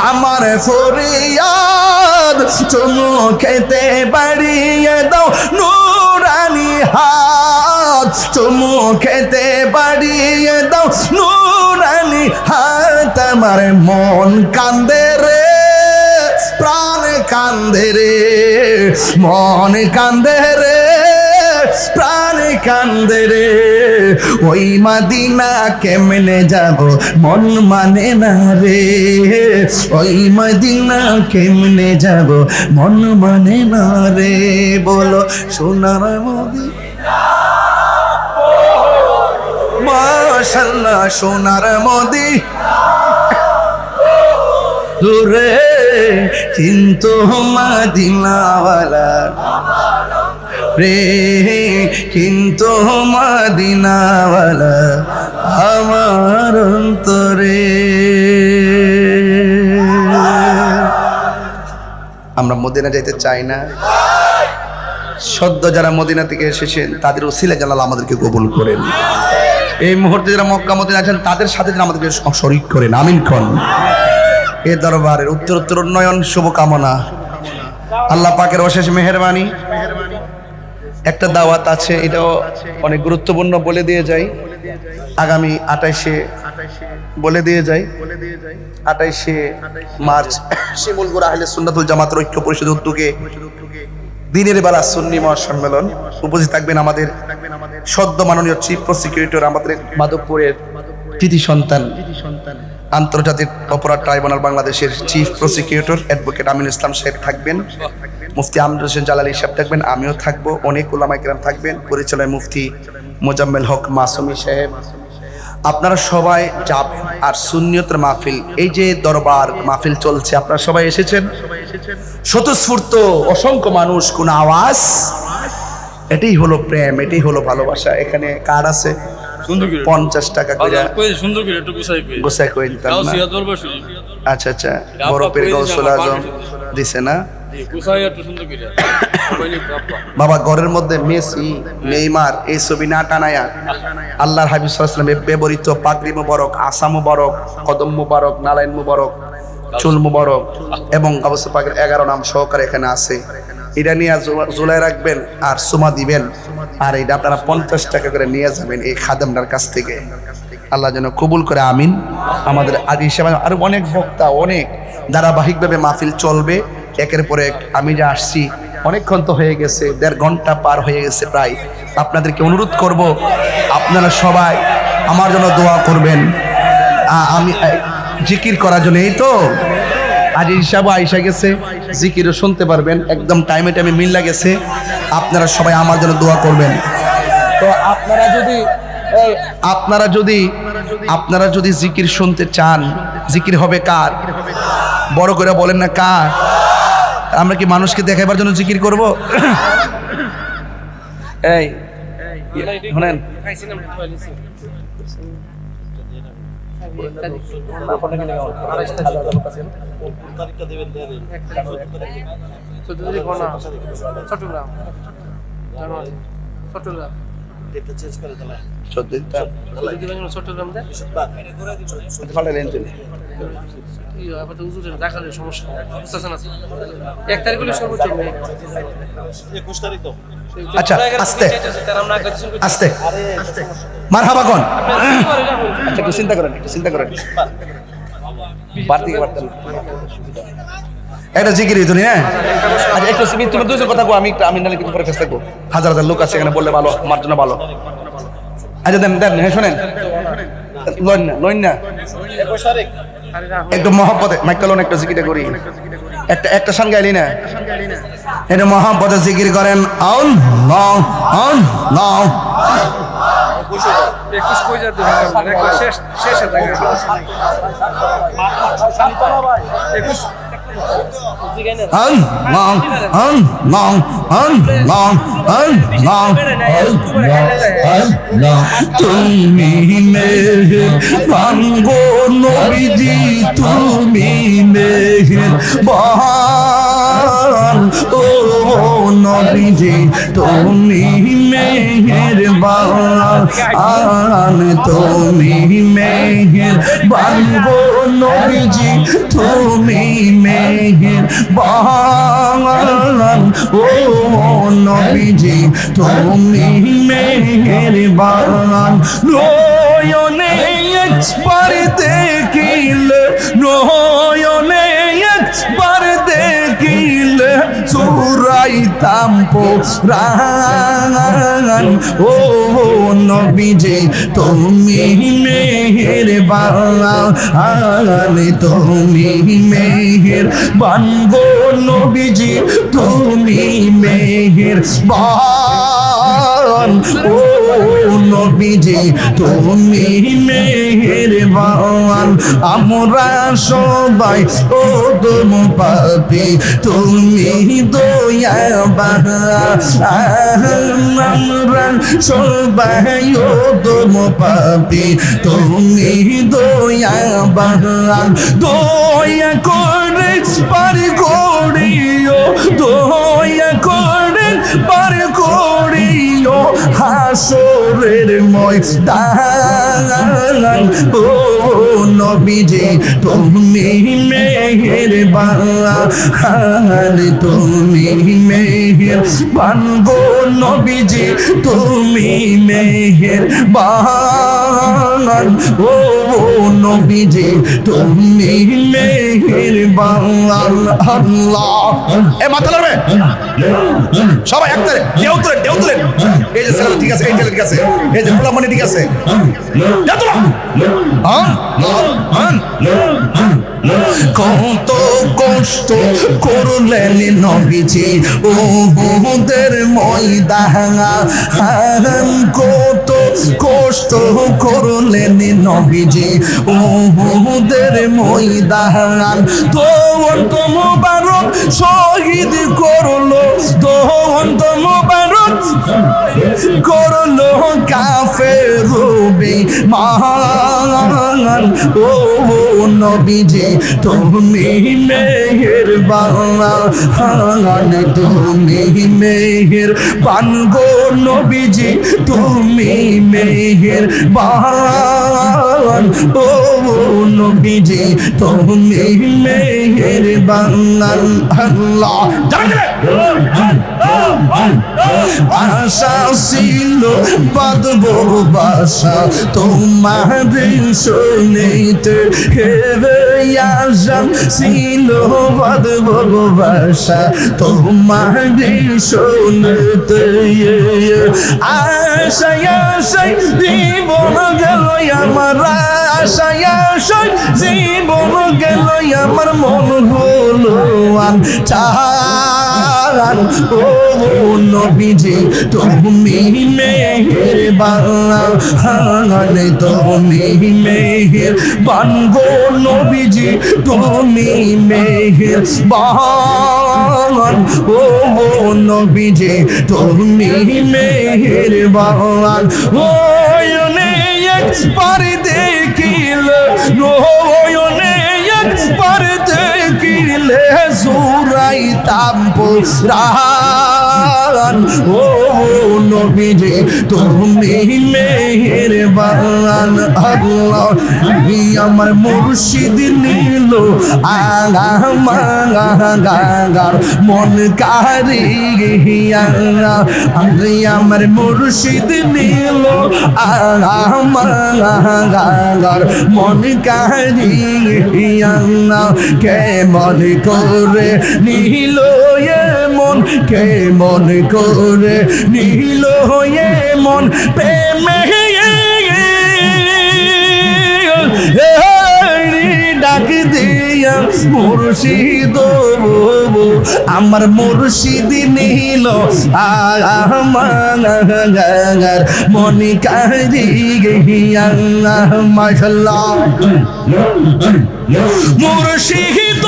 আমার ফরিয়াদ, চুমু খেতে বাড়িয়ে দাও নূরানি হাত, চুমু খেতে বাড়িয়ে দাও নূরানি হাত। আমার মন কান্দে রে, প্রাণ কান্দে রে, মন কান্দে রে, প্রাণ কান্দে রে। ওই মদিনা কেমনে যাব মন মানে না রে, ওই মদিনা কেমনে যাব মন মানে না রে। বলো সোনার মদিনা, মাশাআল্লাহ সোনার মদিনা দূরে, কিন্তু মদিনাওয়ালা রে, কিন্তু মদিনাওয়ালা আমার অন্তরে। আমরা মদিনা যেতে চাই না? সদ্য যারা মদিনা থেকে এসেছেন তাদের ওসিলা জালাল আমাদেরকে কবুল করেন। এই মুহূর্তে যারা মক্কা মদিনা আছেন তাদের সাথে যারা আমাদেরকে শরীক করেন, আমিন খান। এ দরবারের উত্তরোত্তর উন্নয়ন শুভকামনা। আল্লাহ পাকের অশেষ মেহেরবানি। একটা দাওয়াত আছে, এটাও অনেক গুরুত্বপূর্ণ, বলে দিয়ে যাই। আগামী 28-এ বলে দিয়ে যাই, 28শে মার্চ শিমুলপুর আহলে সুন্নাতুল জামাতের ঐক্য পরিষদের উদ্যোগে দিনের বেলা সুন্নি মহাসম্মেলন। উপস্থিত থাকবেন আমাদের সদ্য মাননীয় চিফ প্রসিকিউটর, আমাদের মাধবপুরের কৃতি সন্তান, আন্তর্জাতিক অপরাধ ট্রাইব্যুনাল বাংলাদেশের chief prosecutor advocate Aminul Islam সাহেব থাকবেন, মুফতি আমরুল হোসেন জালালী সাহেব থাকবেন, আমিও থাকবো, অনেক উলামায়ে কেরাম থাকবেন, পরিচালনায় মুফতি মোজাম্মেল হক মাসুমি সাহেব, আপনারা সবাই যাবেন। আর সুন্নিয়তের মাহফিল, এই যে দরবার মাহফিল চলছে, আপনারা সবাই এসেছেন স্বতঃস্ফূর্ত, অসংখ্য মানুষ, কোন আওয়াজ। এটাই হলো প্রেম, এটাই হলো ভালোবাসা। এখানে কার্ড আছে 50 টাকা করে সুন্দর করে একটু গুছাই কই গোসাই করে দিতাম না। গাউসিয়া দরবার শুনি আচ্ছা আচ্ছা, বড় পীর গৌসুল আজম দিছে না গুছাই একটু সুন্দর করে সবাই নিতে আপা বাবা। ঘরের মধ্যে মেসি, নেইমার এই ছবি না টানায়া আল্লাহর হাবিব সাল্লাল্লাহু আলাইহি ওয়াসাল্লাম ব্যবহৃত পাগড়ি মুবারক, আসা মুবারক, কদম মুবারক, নালাইন মুবারক, চুল মুবারক এবং গাউসে পাকের 11 নাম সহকারে এখানে আছে। এটা নিয়ে জুলাই রাখবেন আর সুমা দিবেন, আর এটা আপনারা 50 টাকা করে নিয়ে যাবেন এই খাদেমটার কাছ থেকে। আল্লাহ যেন কবুল করে, আমিন। আমাদের আজ হিসাবে আরো অনেক বক্তা, অনেক ধারাবাহিকভাবে মাহফিল চলবে একের পর এক। আমি যে আসছি অনেকক্ষণ তো হয়ে গেছে, 1.5 ঘন্টা পার হয়ে গেছে প্রায়। আপনাদেরকে অনুরোধ করব আপনারা সবাই আমার জন্য দোয়া করবেন। আমি জিকির করার জন্য, এই তো আজ হিসাবে আইসা গেছে, জিকিরও শুনতে পারবেন, একদম টাইমে টাইমে মিল লাগেছে। আপনারা সবাই আমার জন্য দোয়া করবেন। তো আপনারা যদি জিকির শুনতে চান, জিকির হবে কার? বড় করে বলেন না কার? আমরা কি মানুষকে দেখাবার জন্য জিকির করব? এই শুনেন, আচ্ছা আস্তে আস্তে মারহাবা কোন। আচ্ছা একটু চিন্তা করেন, একটা জিকির তুমি, হ্যাঁ আচ্ছা একটু তুমি দুজন কথা কো, আমি নালে কিন্তু পরে ফেস থাকবো। হাজার হাজার লোক আছে এখানে, বললে ভালো, আমার জন্য ভালো। আচ্ছা দেন দেন, হ্যাঁ শোনেন, লইন না একটু মহব্বতে মাইকালন একটা জিকিরটা করি, একটা শান গাইলি না, এটা মহব্বতে জিকির করেন। আল্লাহ আল্লাহ তুমি মেহেরবান গো নবীজি, তুমি মেহেরবান ও নবীজি, তুমি মেহেরবান, তুমি মেহেরবান গো নবীজি, তুমি মেহেরবান ও নবীজি, তুমি মেহেরবান। নয়নে একবার দেখিলে, নয়নে একবার দেখিলে চুরাইতাম প্রাণ ও নবীজি, তুমি মেহেরবান, তুমি মেহেরবান গো নবীজি, তুমি মেহেরবান ও নবীজি, তুমি মেহেরবান। আমরা সবাই ও তুম পাপী, তুমি দয়াবান, আমরা সবাই ও তুম পাপী, তুমি দয়াবান। দয়া করে পার করিও, দয়া করে পার করিও হাসরের ময়দান ও নবীজি, তুমি মেহেরবান, তুমি মেহেরবান গো নবীজি, তুমি মেহেরবান ও নবীজি, তুমি মেহেরবান। আল্লাহ এ মাথা লড়বে সবাই, একটারে ঢেউ তুলেন। এই যে ছেলে ঠিক আছে, এই ছেলে ঠিক আছে, এই যে ফুলামণি ঠিক আছে, কত কষ্ট করলেন নবীজি উহুদের ময়দান, কত কষ্ট করলেন নবীজি উহুদের ময়দান। দোয়ন্ত মোবারক শহীদ করলো, দোয়ন্ত মোবারক করলো কাফের বেঈমান। ও নবীজি তুমি মেহেরবান, তুমি মেহেরবান গো নবীজি তুমি মেহেরবান। ও নবীজি তুমি মেহেরবান। আল্লাহ আশা ছিল বাঁধব বাসা তোমার শুনিতে, আশা ছিল বাঁধব বাসা তোমার শুনিতে। আশায় আশায় জীবন গেল আমার, আশায় আশায় জীবন গেল আমার, মন হলো আনচান। ও নবীজি তুমি মেহেরবান, তুমি মেহেরবান গো নবীজি তুমি মেহেরবান। ও নবীজি তুমি মেহেরবান। নয়নে একবার দেখিলে, নয়নে একবার দেখিলে জুড়াইতাম পুরাণ। ও নবীজি তুমি মেহেরবান। আল্লাহ আমার মুর্শিদ নিল আগার মন কারিয়া, আমার মুর্শিদ নিল আগার মন কারিয়া। কেমন করে নিল মন, কেমন করে নিল মন প্রেমে ডাক দিয়া মুর্শিদ, আমার মুর্শিদ নিল আমার মনি কারিয়া। মাশাআল্লাহ মুর্শিদ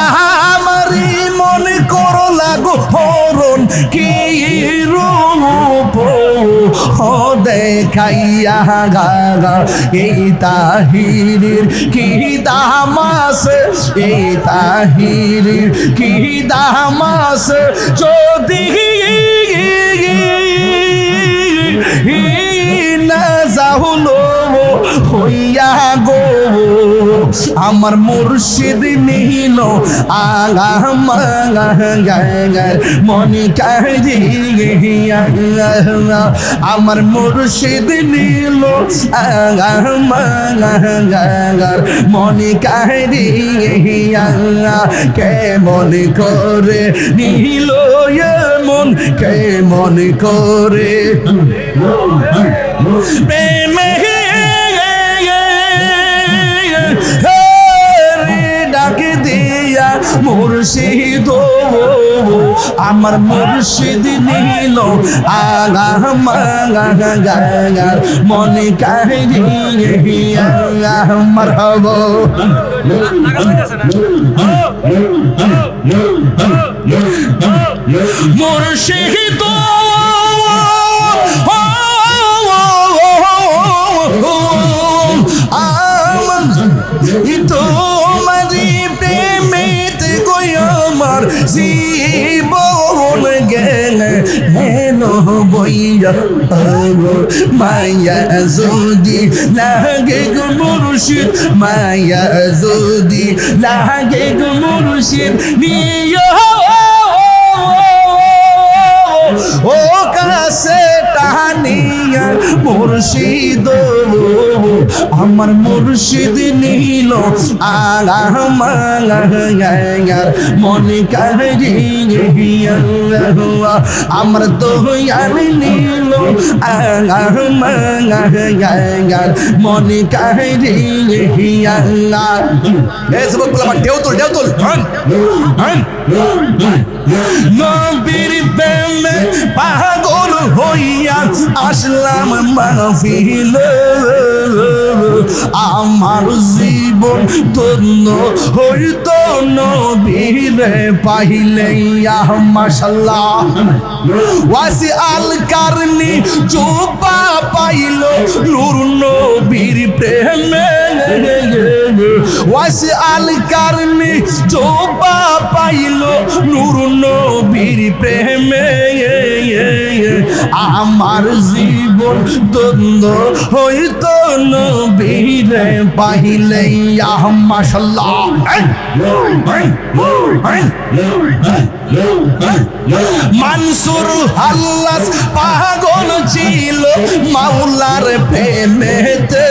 আমারি মনে করো লাগো হরণ কি রূপ দেখাইয়া গাগা। এই তাহিরির কি দামাস, এই তাহিরির কি দামাস, যদি না যাহুলো হইয়া গো আমার মুর্শিদ নিল আগার মনি কারিয়া। আমার মুর্শিদ নিল আগার মনি কারিয়া। কেমন করে নিল মন, কেমন করে প্রেমে ডাক দিয়া মুর্শিদ, আমার মুর্শিদ নিল আগার মনে কারিয়া। মারহাবা মুর্শিদ তোমারি প্রেমেতে গো আমার জীবন গেলে হেন বইয়া। মায়া যদি লাগে গো মুর্শিদ, মায়া যদি লাগে গো মুর্শিদ নিয়া ও কাছে টানিয়া মুর্শিদ আমার মুর্শিদ নীল আমার মনে কাহিয়া আমার দয়াল নীল আমার মনে কাহিয়া দেও তুল নবীর প্রেমে পাগল হইয়া আসলাম মাহফিলে আমার জীবন ধন্য হইত নবীরে পাইলে মাশাআল্লাহ ওয়াসি আল কারনি জুবা পাইল নূর নবীর প্রেমে ওয়াসি আল কারনি জুবা পাইল নূর নবীর প্রেমে আমার জীবন ধন্য হইত নবীরে পাইলে মাশাআল্লাহ মানসুর হাল্লাস পাগল ছিল মাওলার প্রেমেতে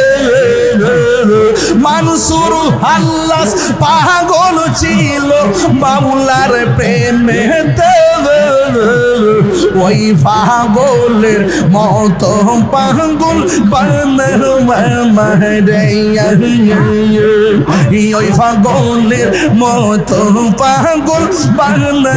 মানসুর হাল্লাস পাগল ছিল মাওলার প্রেমেতে ওই পাগলের মতো পাগল ওই পাগলের মতো পাগল বাংলা